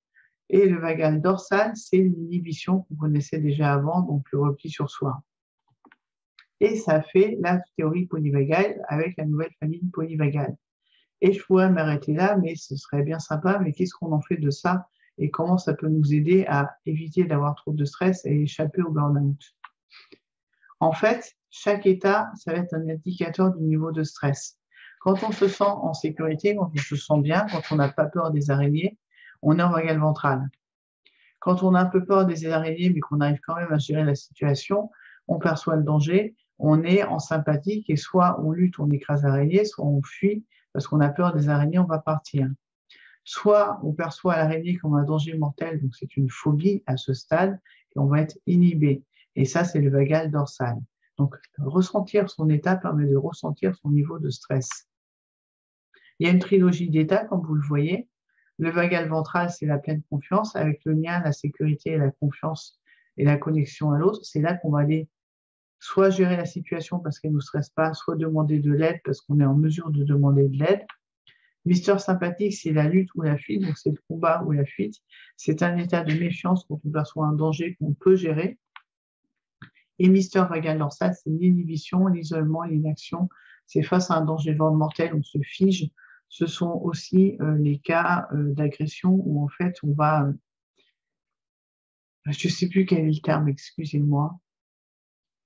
Et le vagal dorsal, c'est l'inhibition qu'on connaissait déjà avant, donc le repli sur soi. Et ça fait la théorie polyvagale avec la nouvelle famille polyvagale. Et je pourrais m'arrêter là, mais ce serait bien sympa, mais qu'est-ce qu'on en fait de ça et comment ça peut nous aider à éviter d'avoir trop de stress et échapper au burn-out? En fait, chaque état, ça va être un indicateur du niveau de stress. Quand on se sent en sécurité, quand on se sent bien, quand on n'a pas peur des araignées, on est en vagal ventral. Quand on a un peu peur des araignées, mais qu'on arrive quand même à gérer la situation, on perçoit le danger, on est en sympathique et soit on lutte, on écrase l'araignée, soit on fuit parce qu'on a peur des araignées, on va partir. Soit on perçoit l'araignée comme un danger mortel, donc c'est une phobie à ce stade, et on va être inhibé. Et ça, c'est le vagal dorsal. Donc, ressentir son état permet de ressentir son niveau de stress. Il y a une trilogie d'états, comme vous le voyez. Le vagal ventral, c'est la pleine confiance, avec le lien, la sécurité et la confiance et la connexion à l'autre. C'est là qu'on va aller soit gérer la situation parce qu'elle ne nous stresse pas, soit demander de l'aide parce qu'on est en mesure de demander de l'aide. Mister sympathique, c'est la lutte ou la fuite, donc c'est le combat ou la fuite. C'est un état de méfiance quand on perçoit un danger qu'on peut gérer. Et Mister vagal dorsal, c'est l'inhibition, l'isolement, l'inaction. C'est face à un danger mortel, on se fige. Ce sont aussi les cas d'agression où en fait on va, je ne sais plus quel est le terme, excusez-moi.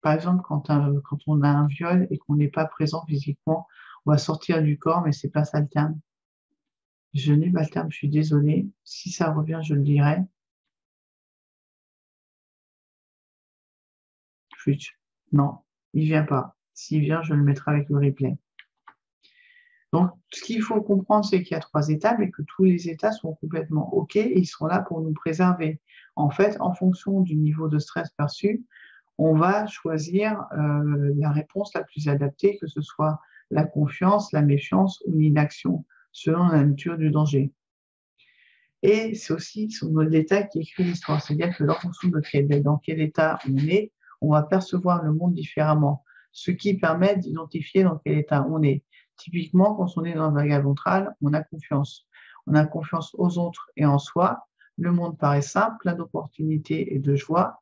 Par exemple, quand on a un viol et qu'on n'est pas présent physiquement, on va sortir du corps, mais c'est pas ça le terme. Je n'ai pas le terme, je suis désolée. Si ça revient, je le dirai. Non, il vient pas. S'il vient, je le mettrai avec le replay. Donc, ce qu'il faut comprendre, c'est qu'il y a 3 états, mais que tous les états sont complètement OK et ils sont là pour nous préserver. En fait, en fonction du niveau de stress perçu, on va choisir la réponse la plus adaptée, que ce soit la confiance, la méfiance ou l'inaction, selon la nature du danger. Et c'est aussi l'état qui écrit l'histoire, c'est-à-dire que en fonction de dans quel état on est, on va percevoir le monde différemment, ce qui permet d'identifier dans quel état on est. Typiquement, quand on est dans le vagal ventral, on a confiance. On a confiance aux autres et en soi. Le monde paraît simple, plein d'opportunités et de joie.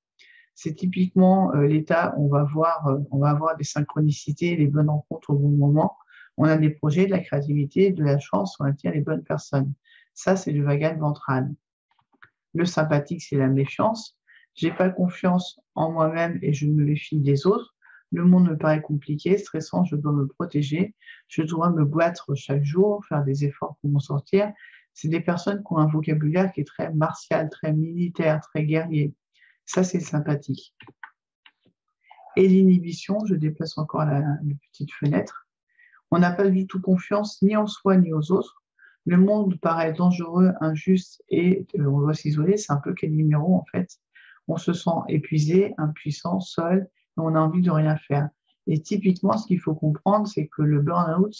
C'est typiquement l'état où on va avoir des synchronicités, les bonnes rencontres au bon moment. On a des projets, de la créativité, de la chance, on attire les bonnes personnes. Ça, c'est le vagal ventral. Le sympathique, c'est la méfiance. J'ai pas confiance en moi-même et je me méfie des autres. Le monde me paraît compliqué, stressant, je dois me protéger. Je dois me battre chaque jour, faire des efforts pour m'en sortir. C'est des personnes qui ont un vocabulaire qui est très martial, très militaire, très guerrier. Ça, c'est sympathique. Et l'inhibition, je déplace encore la petite fenêtre. On n'a pas du tout confiance ni en soi ni aux autres. Le monde paraît dangereux, injuste et on doit s'isoler. C'est un peu Calimero en fait. On se sent épuisé, impuissant, seul et on a envie de rien faire. Et typiquement, ce qu'il faut comprendre, c'est que le burn-out,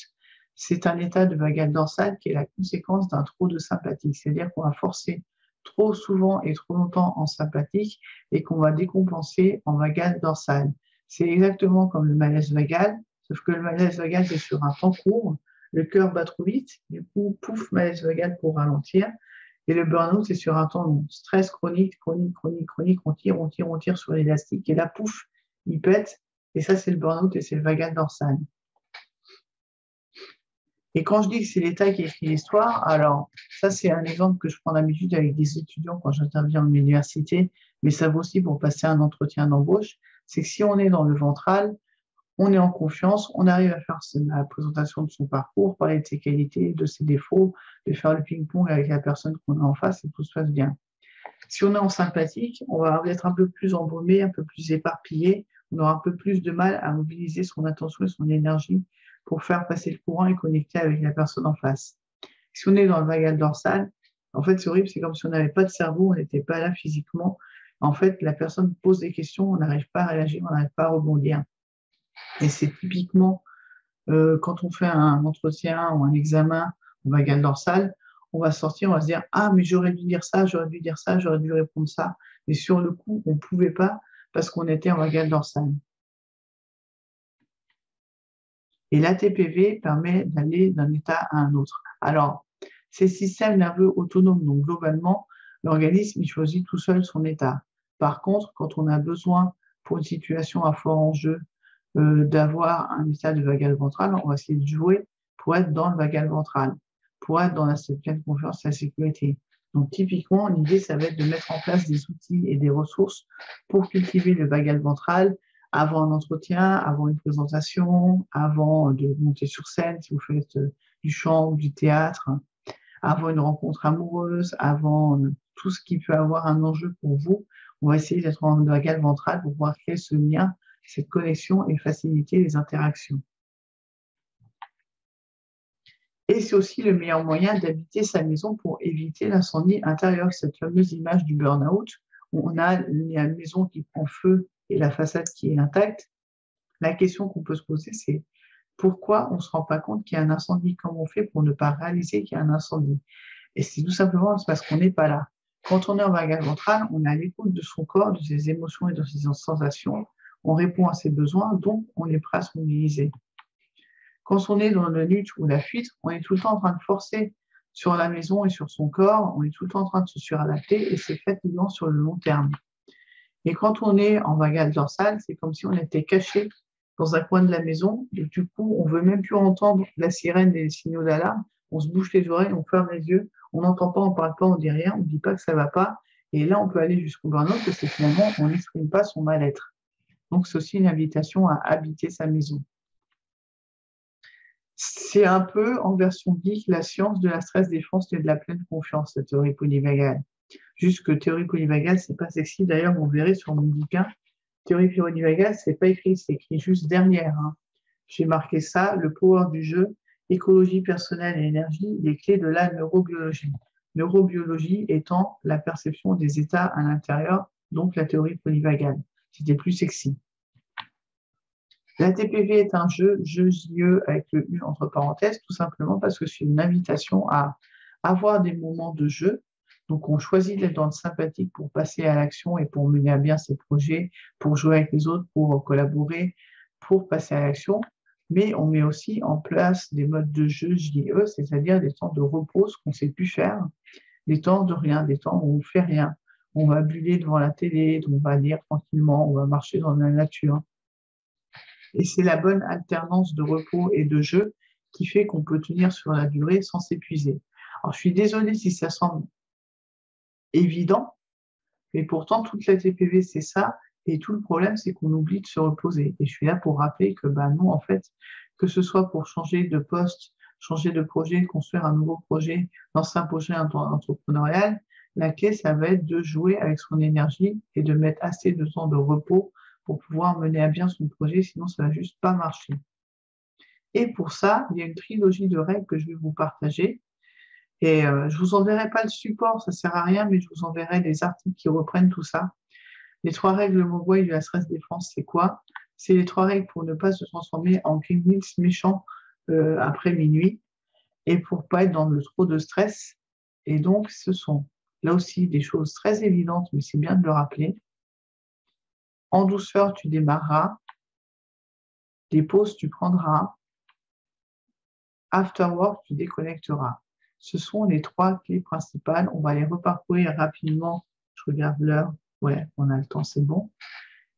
c'est un état de vagal dorsal qui est la conséquence d'un trop de sympathique. C'est-à-dire qu'on va forcer trop souvent et trop longtemps en sympathique et qu'on va décompenser en vagal dorsal. C'est exactement comme le malaise vagal, sauf que le malaise vagal, c'est sur un temps court. Le cœur bat trop vite, du coup, pouf, malaise vagal pour ralentir. Et le burn-out, c'est sur un temps long. Stress chronique, chronique, chronique, chronique, on tire sur l'élastique, et là, pouf, il pète. Et ça, c'est le burn-out et c'est le vagal dorsal. Et quand je dis que c'est l'État qui écrit l'histoire, alors ça, c'est un exemple que je prends d'habitude avec des étudiants quand j'interviens en université, mais ça vaut aussi pour passer un entretien d'embauche. C'est que si on est dans le ventral, on est en confiance, on arrive à faire la présentation de son parcours, parler de ses qualités, de ses défauts, de faire le ping-pong avec la personne qu'on a en face et tout se passe bien. Si on est en sympathique, on va être un peu plus embaumé, un peu plus éparpillé, on aura un peu plus de mal à mobiliser son attention et son énergie pour faire passer le courant et connecter avec la personne en face. Si on est dans le vagal dorsal, en fait, c'est horrible, c'est comme si on n'avait pas de cerveau, on n'était pas là physiquement En fait, la personne pose des questions, on n'arrive pas à réagir, on n'arrive pas à rebondir. Et c'est typiquement quand on fait un entretien ou un examen au vagal dorsal, on va sortir, on va se dire, ah, mais j'aurais dû dire ça, j'aurais dû dire ça, j'aurais dû répondre ça. Mais sur le coup, on ne pouvait pas parce qu'on était en vagal dorsal. Et l'ATPV permet d'aller d'un état à un autre. Alors, c'est le système nerveux autonome, donc globalement, l'organisme il choisit tout seul son état. Par contre, quand on a besoin, pour une situation à fort enjeu, d'avoir un état de vagal ventral, on va essayer de jouer pour être dans le vagal ventral, pour être dans la pleine confiance et la sécurité. Donc, typiquement, l'idée, ça va être de mettre en place des outils et des ressources pour cultiver le vagal ventral avant un entretien, avant une présentation, avant de monter sur scène, si vous faites du chant ou du théâtre, avant une rencontre amoureuse, avant tout ce qui peut avoir un enjeu pour vous. On va essayer d'être en vagal ventral pour pouvoir créer ce lien, cette connexion et faciliter les interactions. Et c'est aussi le meilleur moyen d'habiter sa maison pour éviter l'incendie intérieur, cette fameuse image du burn-out, où on a la maison qui prend feu et la façade qui est intacte. La question qu'on peut se poser, c'est pourquoi on ne se rend pas compte qu'il y a un incendie? Comment on fait pour ne pas réaliser qu'il y a un incendie? Et c'est tout simplement parce qu'on n'est pas là. Quand on est en vagal ventral, on est à l'écoute de son corps, de ses émotions et de ses sensations. On répond à ses besoins, donc on est prêt à se mobiliser. Quand on est dans le lutte ou la fuite, on est tout le temps en train de forcer sur la maison et sur son corps, on est tout le temps en train de se suradapter et c'est fatigant sur le long terme. Et quand on est en vagal dorsal, c'est comme si on était caché dans un coin de la maison et du coup, on ne veut même plus entendre la sirène et les signaux d'alarme. On se bouche les oreilles, on ferme les yeux, on n'entend pas, on ne parle pas, on ne dit rien, on ne dit pas que ça ne va pas. Et là, on peut aller jusqu'au burn-out parce que finalement, on n'exprime pas son mal-être. Donc, c'est aussi une invitation à habiter sa maison. C'est un peu, en version geek, la science de la stress défense et de la pleine confiance, la théorie polyvagale. Juste que théorie polyvagale, c'est pas sexy. D'ailleurs, vous verrez sur mon bouquin, théorie polyvagale, c'est pas écrit, c'est écrit juste derrière. J'ai marqué ça, le power du jeu, écologie personnelle et énergie, les clés de la neurobiologie. Neurobiologie étant la perception des états à l'intérieur, donc la théorie polyvagale. C'était plus sexy. La TPV est un jeu, jeu JE avec le U entre parenthèses, tout simplement parce que c'est une invitation à avoir des moments de jeu. Donc, on choisit d'être dans le sympathique pour passer à l'action et pour mener à bien ses projets, pour jouer avec les autres, pour collaborer, pour passer à l'action. Mais on met aussi en place des modes de jeu JE, c'est-à-dire des temps de repos, ce qu'on ne sait plus faire, des temps de rien, des temps où on ne fait rien. On va buller devant la télé, on va lire tranquillement, on va marcher dans la nature. Et c'est la bonne alternance de repos et de jeu qui fait qu'on peut tenir sur la durée sans s'épuiser. Alors, je suis désolée si ça semble évident, mais pourtant, toute la TPV, c'est ça. Et tout le problème, c'est qu'on oublie de se reposer. Et je suis là pour rappeler que non, en fait, que ce soit pour changer de poste, changer de projet, construire un nouveau projet, lancer un projet entrepreneurial, la clé, ça va être de jouer avec son énergie et de mettre assez de temps de repos pour pouvoir mener à bien son projet, sinon ça ne va juste pas marcher. Et pour ça, il y a une trilogie de règles que je vais vous partager. Et je ne vous enverrai pas le support, ça ne sert à rien, mais je vous enverrai des articles qui reprennent tout ça. Les 3 règles Mogwai de la stress défense, c'est quoi? C'est les 3 règles pour ne pas se transformer en gremlins méchant après minuit et pour ne pas être dans le trop de stress. Et donc, ce sont là aussi des choses très évidentes, mais c'est bien de le rappeler. En douceur, tu démarreras. Des pauses, tu prendras. After work, tu déconnecteras. Ce sont les 3 clés principales. On va les reparcourir rapidement. Je regarde l'heure. Ouais, on a le temps, c'est bon.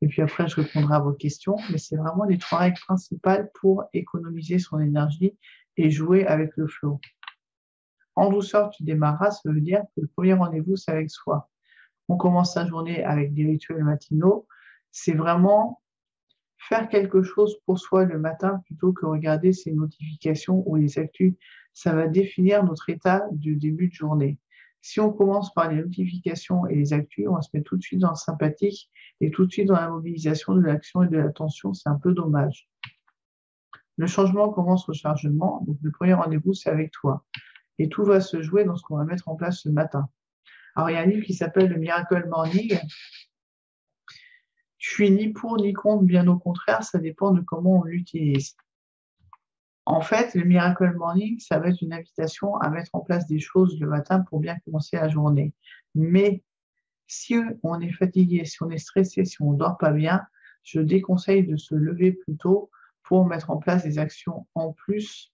Et puis après, je répondrai à vos questions. Mais c'est vraiment les 3 règles principales pour économiser son énergie et jouer avec le flow. En douceur, tu démarreras. Ça veut dire que le premier rendez-vous, c'est avec soi. On commence sa journée avec des rituels matinaux. C'est vraiment faire quelque chose pour soi le matin plutôt que regarder ses notifications ou les actus. Ça va définir notre état du début de journée. Si on commence par les notifications et les actus, on va se mettre tout de suite dans le sympathique et tout de suite dans la mobilisation de l'action et de l'attention. C'est un peu dommage. Le changement commence au chargement. Donc, le premier rendez-vous, c'est avec toi. Et tout va se jouer dans ce qu'on va mettre en place ce matin. Alors, il y a un livre qui s'appelle Le Miracle Morning. Je suis ni pour ni contre, bien au contraire, ça dépend de comment on l'utilise. En fait, le Miracle Morning, ça va être une invitation à mettre en place des choses le matin pour bien commencer la journée. Mais si on est fatigué, si on est stressé, si on ne dort pas bien, je déconseille de se lever plus tôt pour mettre en place des actions en plus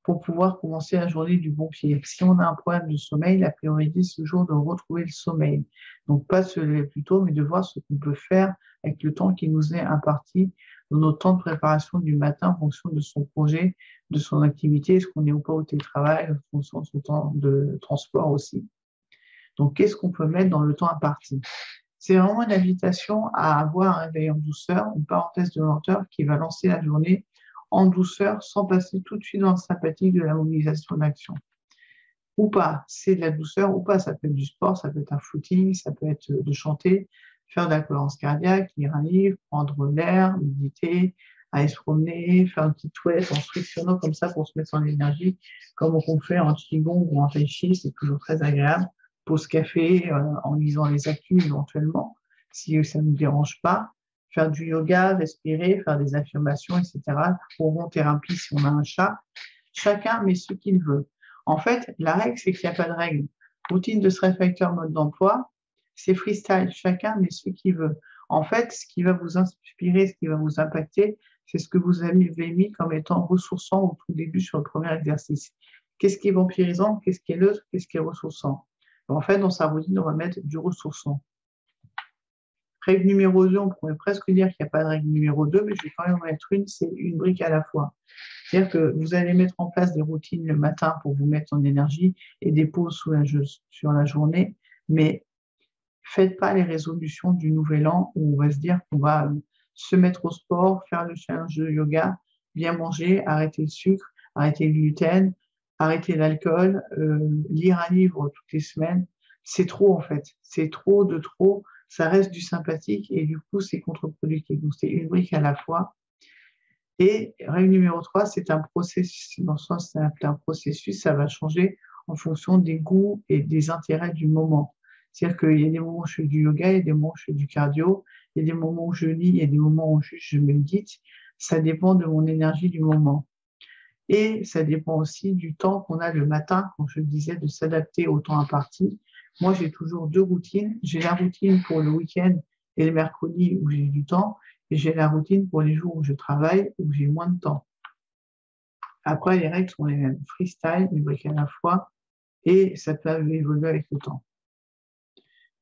pour pouvoir commencer la journée du bon pied. Si on a un problème de sommeil, la priorité, c'est toujours de retrouver le sommeil. Donc, pas de se lever plus tôt, mais de voir ce qu'on peut faire avec le temps qui nous est imparti dans nos temps de préparation du matin en fonction de son projet, de son activité, est-ce qu'on est ou pas au télétravail, en fonction de son temps de transport aussi. Donc, qu'est-ce qu'on peut mettre dans le temps imparti? C'est vraiment une invitation à avoir un réveil en douceur, une parenthèse de lenteur qui va lancer la journée en douceur sans passer tout de suite dans le sympathique de la mobilisation d'action. Ou pas, c'est de la douceur ou pas, ça peut être du sport, ça peut être un footing, ça peut être de chanter, faire de la cohérence cardiaque, lire un livre, prendre l'air, méditer, aller se promener, faire une petite toilette en frictionnant comme ça pour se mettre en énergie, comme on fait en Qigong ou en Tai Chi, c'est toujours très agréable. Pause café en lisant les actus éventuellement, si ça ne nous dérange pas. Faire du yoga, respirer, faire des affirmations, etc. Thérapie si on a un chat. Chacun met ce qu'il veut. En fait, la règle, c'est qu'il n'y a pas de règle. Routine de stress factor, mode d'emploi, c'est freestyle. Chacun met ce qu'il veut. En fait, ce qui va vous inspirer, ce qui va vous impacter, c'est ce que vous avez mis comme étant ressourçant au tout début sur le premier exercice. Qu'est-ce qui est vampirisant? Qu'est-ce qui est neutre? Qu'est-ce qui est ressourçant? En fait, dans sa routine, on va mettre du ressourçant. Règle numéro 2, on pourrait presque dire qu'il n'y a pas de règle numéro 2, mais je vais quand même en mettre une, c'est une brique à la fois. C'est-à-dire que vous allez mettre en place des routines le matin pour vous mettre en énergie et des pauses sur la journée, mais faites pas les résolutions du nouvel an où on va se dire qu'on va se mettre au sport, faire le challenge de yoga, bien manger, arrêter le sucre, arrêter le gluten, arrêter l'alcool, lire un livre toutes les semaines. C'est trop en fait, c'est trop de trop, ça reste du sympathique et du coup c'est contre-productif. Donc c'est une brique à la fois. Et règle numéro 3, c'est un processus. Dans le sens, c'est un processus, ça va changer en fonction des goûts et des intérêts du moment. C'est-à-dire qu'il y a des moments où je fais du yoga, il y a des moments où je fais du cardio, il y a des moments où je lis, il y a des moments où je médite. Ça dépend de mon énergie du moment. Et ça dépend aussi du temps qu'on a le matin, comme je le disais, de s'adapter au temps imparti. Moi, j'ai toujours deux routines. J'ai la routine pour le week-end et le mercredi où j'ai du temps. Et j'ai la routine pour les jours où je travaille, où j'ai moins de temps. Après, les règles sont les mêmes. Freestyle, une brique à la fois, et ça peut évoluer avec le temps.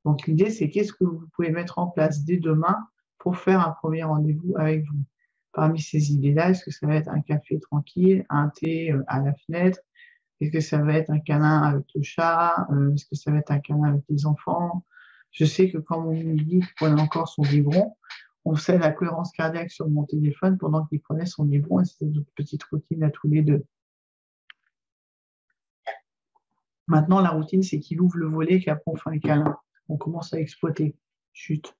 Donc, l'idée, c'est qu'est-ce que vous pouvez mettre en place dès demain pour faire un premier rendez-vous avec vous. Parmi ces idées-là, est-ce que ça va être un café tranquille, un thé à la fenêtre? Est-ce que ça va être un câlin avec le chat? Est-ce que ça va être un câlin avec les enfants? Je sais que quand mon midi prenait encore son biberon, on faisait la cohérence cardiaque sur mon téléphone pendant qu'il prenait son biberon et c'était notre petite routine à tous les deux. Maintenant, la routine, c'est qu'il ouvre le volet et qu'après on fait un câlin. On commence à exploiter. Chut.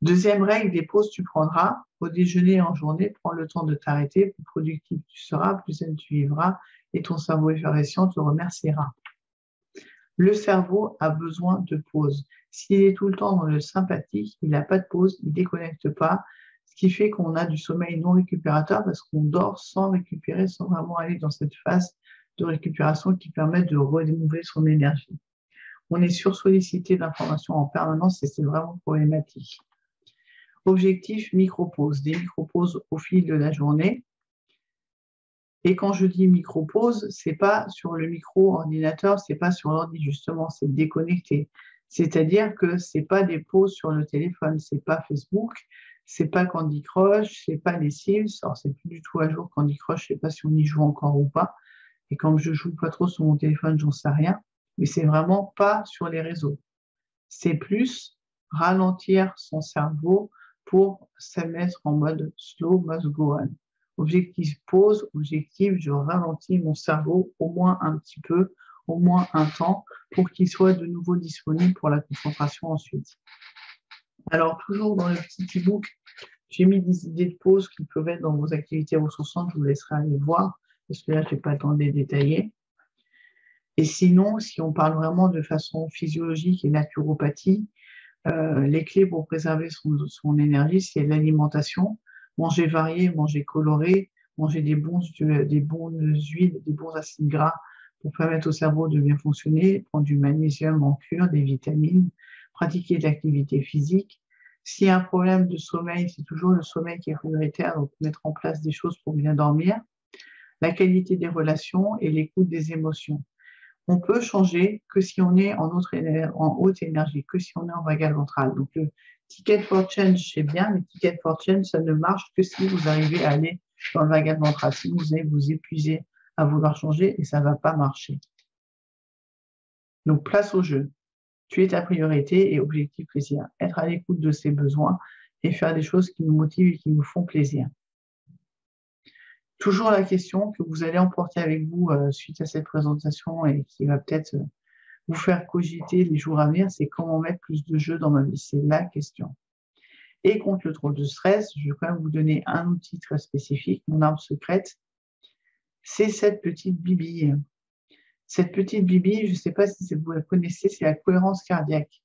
Deuxième règle, des pauses tu prendras. Au déjeuner et en journée, prends le temps de t'arrêter. Plus productif tu seras, plus zen tu vivras et ton cerveau effervescent te remerciera. Le cerveau a besoin de pause. S'il est tout le temps dans le sympathique, il n'a pas de pause, il ne déconnecte pas, ce qui fait qu'on a du sommeil non récupérateur parce qu'on dort sans récupérer, sans vraiment aller dans cette phase de récupération qui permet de renouveler son énergie. On est sursollicité d'informations en permanence et c'est vraiment problématique. Objectif, micro-pause. Des micro-pauses au fil de la journée. Et quand je dis micro-pause, c'est pas sur le micro-ordinateur, c'est pas sur l'ordi, justement, c'est déconnecté. C'est-à-dire que c'est pas des pauses sur le téléphone, c'est pas Facebook, c'est pas Candy Crush, c'est pas les Sims. Alors, c'est plus du tout à jour Candy Crush, je sais pas si on y joue encore ou pas. Et quand je joue pas trop sur mon téléphone, j'en sais rien. Mais c'est vraiment pas sur les réseaux. C'est plus ralentir son cerveau pour se mettre en mode slow must go on. Objectif pause, objectif je ralentis mon cerveau au moins un petit peu, au moins un temps, pour qu'il soit de nouveau disponible pour la concentration ensuite. Alors toujours dans le petit e-book, j'ai mis des idées de pause qui peuvent être dans vos activités ressourçantes, je vous laisserai aller voir, parce que là je n'ai pas le temps de les détailler. Et sinon, si on parle vraiment de façon physiologique et naturopathie, les clés pour préserver son énergie, c'est l'alimentation, manger varié, manger coloré, manger des bonnes huiles, des bons acides gras pour permettre au cerveau de bien fonctionner, prendre du magnésium en cure, des vitamines, pratiquer de l'activité physique. S'il y a un problème de sommeil, c'est toujours le sommeil qui est prioritaire, donc mettre en place des choses pour bien dormir, la qualité des relations et l'écoute des émotions. On peut changer que si on est en haute énergie, que si on est en vagal ventral. Donc, le ticket for change, c'est bien, mais ticket for change, ça ne marche que si vous arrivez à aller dans le vagal ventral. Si vous allez vous épuiser à vouloir changer et ça ne va pas marcher. Donc, place au jeu. Tu es ta priorité et objectif plaisir. Être à l'écoute de ses besoins et faire des choses qui nous motivent et qui nous font plaisir. Toujours la question que vous allez emporter avec vous suite à cette présentation et qui va peut-être vous faire cogiter les jours à venir, c'est comment mettre plus de jeux dans ma vie. C'est la question. Et contre le trop de stress, je vais quand même vous donner un outil très spécifique, mon arme secrète, c'est cette petite bibille. Cette petite bibille, je ne sais pas si vous la connaissez, c'est la cohérence cardiaque.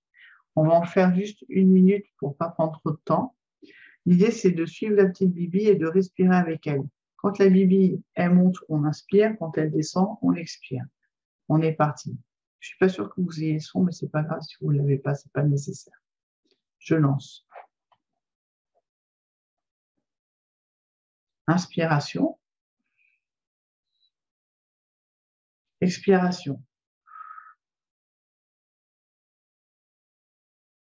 On va en faire juste 1 minute pour ne pas prendre trop de temps. L'idée, c'est de suivre la petite bibille et de respirer avec elle. Quand la bibille, elle monte, on inspire. Quand elle descend, on expire. On est parti. Je ne suis pas sûre que vous ayez le son, mais ce n'est pas grave. Si vous ne l'avez pas, ce n'est pas nécessaire. Je lance. Inspiration. Expiration.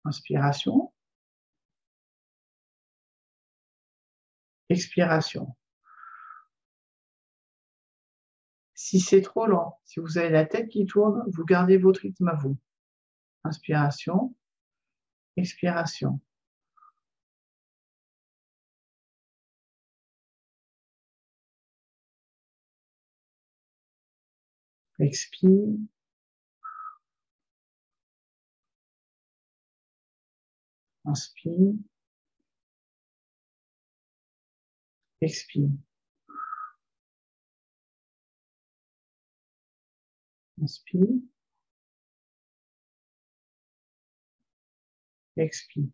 Inspiration. Expiration. Si c'est trop lent, si vous avez la tête qui tourne, vous gardez votre rythme à vous. Inspiration. Expiration. Expire. Inspire. Expire. Inspire. Expire.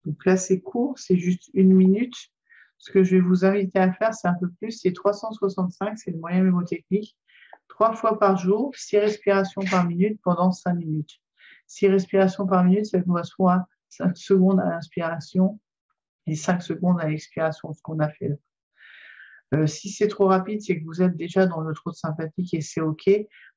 Donc là, c'est court, c'est juste 1 minute. Ce que je vais vous inviter à faire, c'est un peu plus, c'est 365, c'est le moyen mnémotechnique. 3 fois par jour, 6 respirations par minute pendant 5 minutes. 6 respirations par minute, ça correspond à 5 secondes à l'inspiration et 5 secondes à l'expiration, ce qu'on a fait là. Si c'est trop rapide, c'est que vous êtes déjà dans le trot sympathique et c'est OK.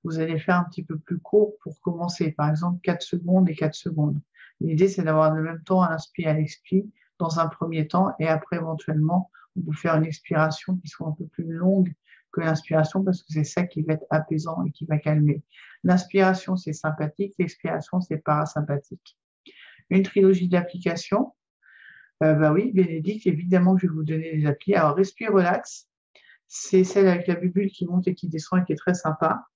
Vous allez faire un petit peu plus court pour commencer. Par exemple, 4 secondes et 4 secondes. L'idée, c'est d'avoir le même temps à l'inspire et à l'expire dans un premier temps et après, éventuellement, on peut faire une expiration qui soit un peu plus longue que l'inspiration parce que c'est ça qui va être apaisant et qui va calmer. L'inspiration, c'est sympathique. L'expiration, c'est parasympathique. Une trilogie d'applications. Bah oui, Bénédicte, évidemment que je vais vous donner des applis. Alors, Respire Relax, c'est celle avec la bubule qui monte et qui descend et qui est très sympa.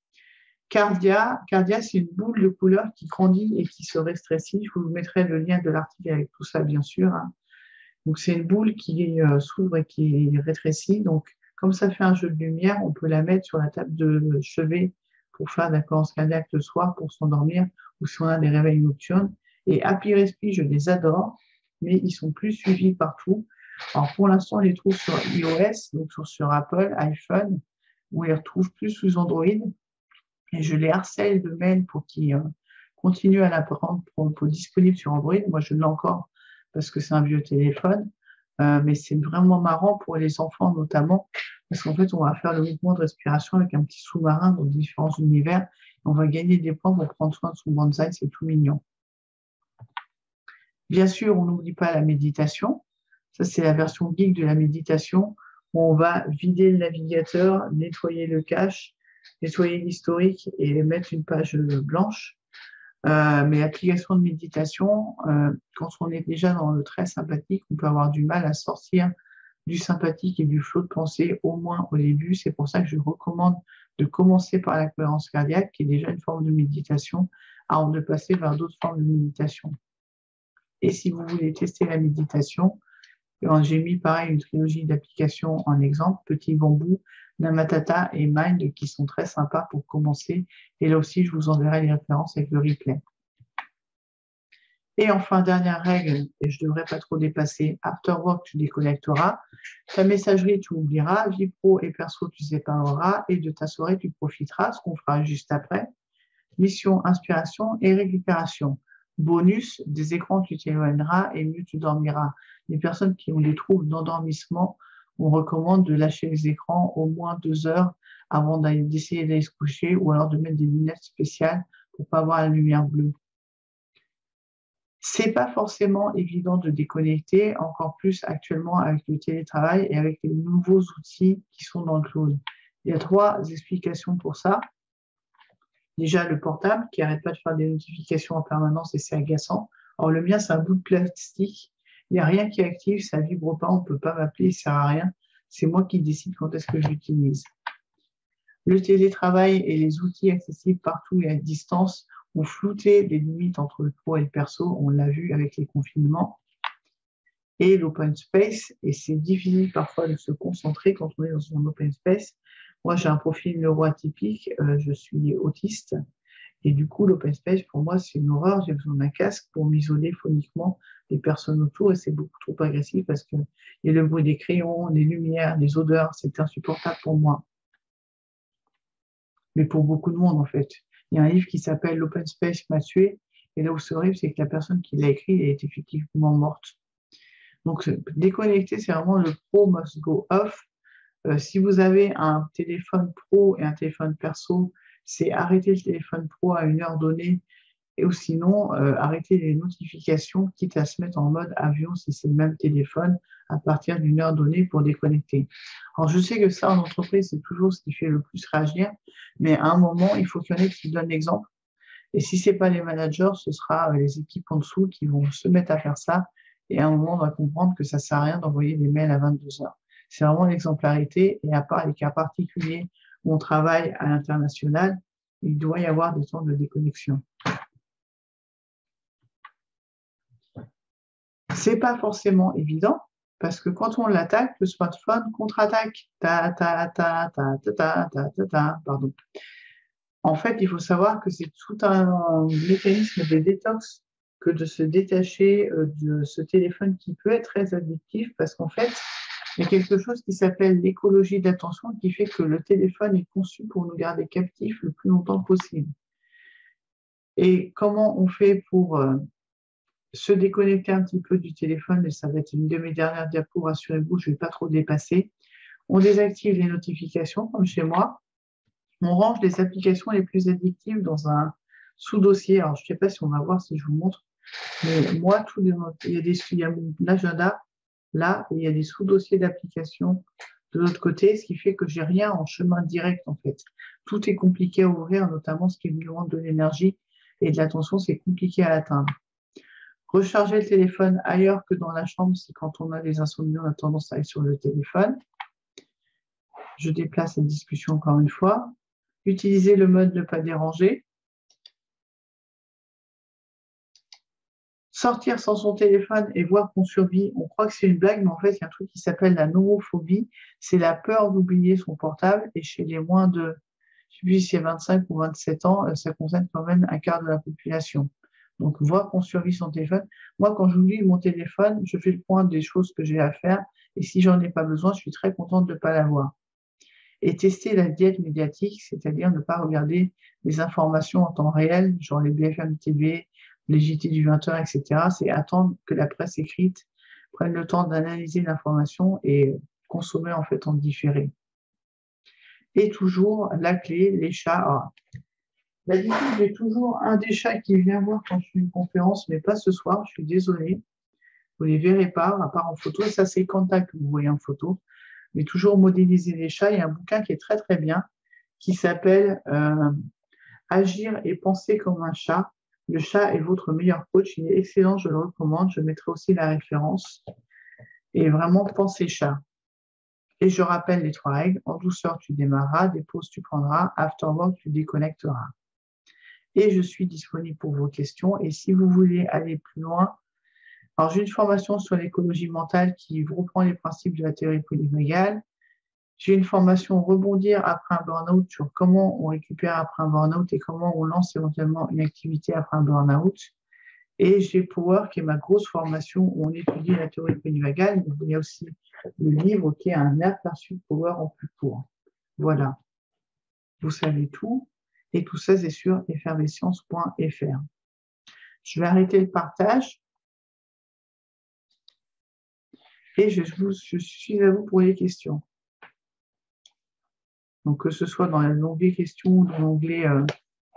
Cardia, c'est une boule de couleur qui grandit et qui se rétrécit. Je vous mettrai le lien de l'article avec tout ça, bien sûr. Donc, c'est une boule qui s'ouvre et qui rétrécit. Donc, comme ça fait un jeu de lumière, on peut la mettre sur la table de chevet pour faire de la cohérence cardiaque le soir pour s'endormir ou si on a des réveils nocturnes. Et Happy Respi, je les adore, mais ils sont plus suivis partout. Alors, pour l'instant, on les trouve sur iOS, donc sur Apple, iPhone, où on les retrouve plus sous Android. Et je les harcèle de mails pour qu'ils continuent à la prendre pour disponible sur Android. Moi, je l'ai encore parce que c'est un vieux téléphone. Mais c'est vraiment marrant pour les enfants notamment, parce qu'en fait, on va faire le mouvement de respiration avec un petit sous-marin dans différents univers. On va gagner des points pour prendre soin de son bonsaï, c'est tout mignon. Bien sûr, on n'oublie pas la méditation. Ça, c'est la version geek de la méditation, où on va vider le navigateur, nettoyer le cache, nettoyer l'historique et mettre une page blanche. Mais l'application de méditation, quand on est déjà dans le très sympathique, on peut avoir du mal à sortir du sympathique et du flot de pensée, au moins au début. C'est pour ça que je recommande de commencer par la cohérence cardiaque, qui est déjà une forme de méditation, avant de passer vers d'autres formes de méditation. Et si vous voulez tester la méditation, J'ai mis pareil une trilogie d'applications en exemple, Petit Bambou, Namatata et Mind, qui sont très sympas pour commencer. Et là aussi, je vous enverrai les références avec le replay. Et enfin, dernière règle, et je ne devrais pas trop dépasser, after work, tu déconnecteras. Ta messagerie, tu oublieras. Vie pro et perso, tu sépareras. Et de ta soirée, tu profiteras, ce qu'on fera juste après. Mission, inspiration et récupération. Bonus, des écrans, tu t'éloigneras et mieux tu dormiras. Les personnes qui ont des troubles d'endormissement, on recommande de lâcher les écrans au moins 2 heures avant d'essayer d'aller se coucher ou alors de mettre des lunettes spéciales pour ne pas avoir la lumière bleue. C'est pas forcément évident de déconnecter, encore plus actuellement avec le télétravail et avec les nouveaux outils qui sont dans le cloud. Il y a 3 explications pour ça. Déjà, le portable qui n'arrête pas de faire des notifications en permanence et c'est agaçant. Alors, le mien, c'est un bout de plastique. Il n'y a rien qui est actif, ça ne vibre pas, on ne peut pas m'appeler, ça ne sert à rien. C'est moi qui décide quand est-ce que je l'utilise. Le télétravail et les outils accessibles partout et à distance ont flouté les limites entre le pro et le perso, on l'a vu avec les confinements. Et l'open space, et c'est difficile parfois de se concentrer quand on est dans un open space. Moi, j'ai un profil neuroatypique, je suis autiste, et du coup, l'open space, pour moi, c'est une horreur. J'ai besoin d'un casque pour m'isoler phoniquement des personnes autour, et c'est beaucoup trop agressif parce qu'il y a le bruit des crayons, les lumières, les odeurs, c'est insupportable pour moi. Mais pour beaucoup de monde, en fait. Il y a un livre qui s'appelle L'Open Space m'a tué, et là où c'est horrible, c'est que la personne qui l'a écrit est effectivement morte. Donc, déconnecter, c'est vraiment le pro must go off. Si vous avez un téléphone pro et un téléphone perso, c'est arrêter le téléphone pro à une heure donnée et ou sinon arrêter les notifications, quitte à se mettre en mode avion si c'est le même téléphone à partir d'une heure donnée pour déconnecter. Alors, je sais que ça, en entreprise, c'est toujours ce qui fait le plus réagir, mais à un moment, il faut qu'il y en ait qui donnent l'exemple. Et si ce n'est pas les managers, ce sera les équipes en dessous qui vont se mettre à faire ça. Et à un moment, on va comprendre que ça ne sert à rien d'envoyer des mails à 22 heures. C'est vraiment l'exemplarité. Et à part les cas particuliers où on travaille à l'international, il doit y avoir des temps de déconnexion. Ce n'est pas forcément évident parce que quand on l'attaque, le smartphone contre-attaque. Pardon. En fait, il faut savoir que c'est tout un mécanisme de détox que de se détacher de ce téléphone qui peut être très addictif parce qu'en fait, il y a quelque chose qui s'appelle l'écologie d'attention qui fait que le téléphone est conçu pour nous garder captifs le plus longtemps possible. Et comment on fait pour se déconnecter un petit peu du téléphone, et ça va être une de mes dernières diapos, rassurez-vous, je ne vais pas trop dépasser. On désactive les notifications, comme chez moi. On range les applications les plus addictives dans un sous-dossier. Alors, je ne sais pas si on va voir si je vous montre, mais moi, il y a mon agenda là, et il y a des sous-dossiers d'applications de l'autre côté, ce qui fait que je n'ai rien en chemin direct, en fait. Tout est compliqué à ouvrir, notamment ce qui me demande de l'énergie et de l'attention, c'est compliqué à atteindre. Recharger le téléphone ailleurs que dans la chambre, c'est quand on a des insomnies, on a tendance à aller sur le téléphone. Je déplace la discussion encore une fois. Utiliser le mode ne pas déranger. Sortir sans son téléphone et voir qu'on survit. On croit que c'est une blague, mais en fait, il y a un truc qui s'appelle la nomophobie. C'est la peur d'oublier son portable. Et chez les moins de, je ne sais plus si c'est 25 ou 27 ans, ça concerne quand même un quart de la population. Donc, voir qu'on survit son téléphone. Moi, quand j'oublie mon téléphone, je fais le point des choses que j'ai à faire. Et si j'en ai pas besoin, je suis très contente de ne pas l'avoir. Et tester la diète médiatique, c'est-à-dire ne pas regarder les informations en temps réel, genre les BFM TV, les JT du 20h, etc. C'est attendre que la presse écrite prenne le temps d'analyser l'information et consommer en fait en différé. Et toujours la clé, les chats. Alors, d'habitude, j'ai toujours un des chats qui vient voir quand je fais une conférence, mais pas ce soir, je suis désolée. Vous ne les verrez pas, à part en photo. Ça, c'est Kanta que vous voyez en photo. Mais toujours modéliser les chats. Il y a un bouquin qui est très, très bien, qui s'appelle Agir et penser comme un chat. Le chat est votre meilleur coach. Il est excellent, je le recommande. Je mettrai aussi la référence. Et vraiment, pensez chat. Et je rappelle les 3 règles. En douceur, tu démarreras. Des pauses, tu prendras. After work, tu déconnecteras. Et je suis disponible pour vos questions. Et si vous voulez aller plus loin, Alors, j'ai une formation sur l'écologie mentale qui reprend les principes de la théorie polyvagale. J'ai une formation rebondir après un burn-out sur comment on récupère après un burn-out et comment on lance éventuellement une activité après un burn-out. Et j'ai Power, qui est ma grosse formation où on étudie la théorie polyvagale. Mais il y a aussi le livre qui est un aperçu de Power en plus court. Voilà, vous savez tout. Et tout ça, c'est sur effervescence.fr. Je vais arrêter le partage. Et je suis à vous pour les questions. Donc, que ce soit dans l'onglet questions ou dans l'onglet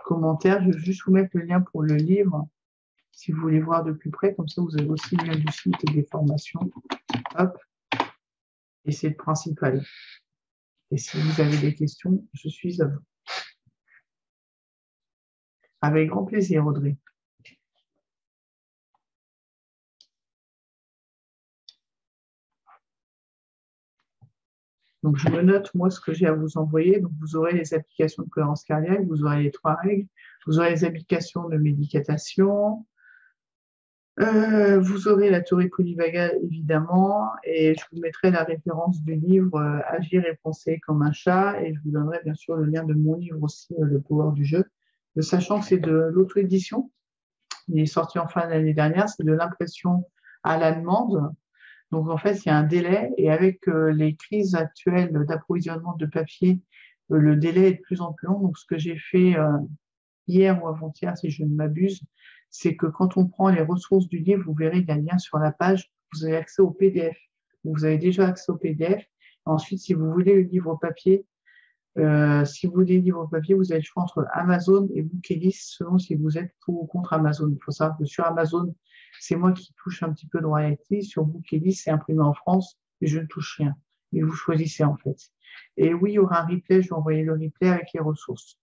commentaires, je vais juste vous mettre le lien pour le livre si vous voulez voir de plus près. Comme ça, vous avez aussi le lien du site et des formations. Hop. Et c'est le principal. Et si vous avez des questions, je suis à vous. Avec grand plaisir, Audrey. Donc, je me note, moi, ce que j'ai à vous envoyer. Donc, vous aurez les applications de cohérence cardiaque, vous aurez les 3 règles, vous aurez les applications de médication, vous aurez la théorie polyvagale, évidemment, et je vous mettrai la référence du livre Agir et penser comme un chat, et je vous donnerai bien sûr le lien de mon livre aussi, Le pouvoir du jeu, sachant que c'est de l'auto-édition. Il est sorti en fin d'année dernière, c'est de l'impression à la demande. Donc, en fait, il y a un délai et avec les crises actuelles d'approvisionnement de papier, le délai est de plus en plus long. Donc, ce que j'ai fait hier ou avant-hier, si je ne m'abuse, c'est que quand on prend les ressources du livre, vous verrez, il y a un lien sur la page, vous avez accès au PDF. Vous avez déjà accès au PDF. Ensuite, si vous voulez le livre papier, vous avez le choix entre Amazon et Bookelist, selon si vous êtes pour ou contre Amazon. Il faut savoir que sur Amazon, c'est moi qui touche un petit peu de royalty. Sur Bookelist, c'est imprimé en France et je ne touche rien. Mais vous choisissez en fait. Et oui, il y aura un replay. Je vais envoyer le replay avec les ressources.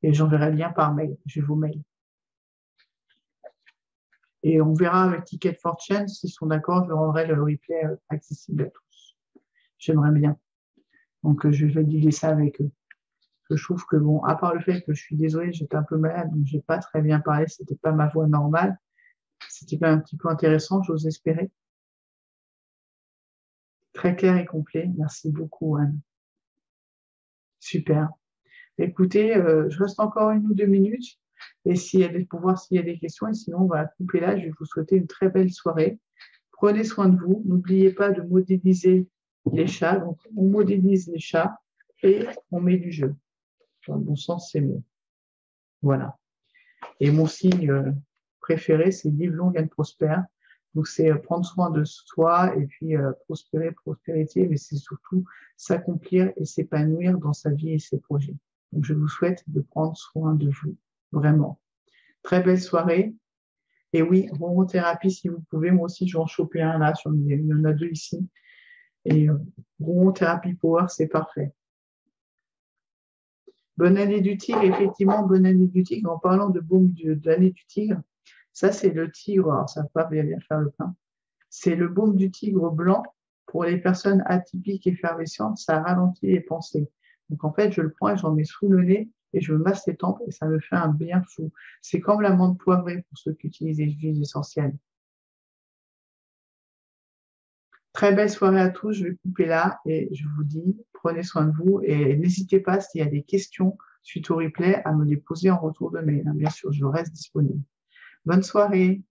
Et j'enverrai le lien par mail. Je vous mail. Et on verra avec Ticket for Change, s'ils sont d'accord, je rendrai le replay accessible à tous. J'aimerais bien. Donc, je vais valider ça avec eux. Je trouve que, bon, à part le fait que je suis désolée, j'étais un peu malade, donc j'ai pas très bien parlé, c'était pas ma voix normale. C'était quand même un petit peu intéressant, j'ose espérer. Très clair et complet. Merci beaucoup, Anne. Super. Écoutez, je reste encore 1 ou 2 minutes pour voir s'il y a des questions. Et sinon, on va couper là. Je vais vous souhaiter une très belle soirée. Prenez soin de vous. N'oubliez pas de modéliser les chats. Donc, on modélise les chats et on met du jeu. Dans le bon sens, c'est mieux. Voilà. Et mon signe préféré, c'est Live long and prospère. Donc, c'est prendre soin de soi et puis prospérer, prospérité, mais c'est surtout s'accomplir et s'épanouir dans sa vie et ses projets. Donc, je vous souhaite de prendre soin de vous, vraiment. Très belle soirée. Et oui, ronron-thérapie, si vous pouvez. Moi aussi, je vais en choper un là. Il y en a 2 ici. Et ronron-thérapie power, c'est parfait. Bonne année du tigre, effectivement, bonne année du tigre. En parlant de baume de l'année du tigre, ça, c'est le tigre. Alors, ça ne va pas bien faire le pain. C'est le baume du tigre blanc. Pour les personnes atypiques effervescentes, ça ralentit les pensées. Donc, en fait, je le prends et j'en mets sous le nez et je me masse les tempes et ça me fait un bien fou. C'est comme l'amande poivrée pour ceux qui utilisent les huiles essentielles. Très belle soirée à tous. Je vais couper là et je vous dis, prenez soin de vous et n'hésitez pas, s'il y a des questions suite au replay, à me les poser en retour de mail. Bien sûr, je reste disponible. Bonne soirée.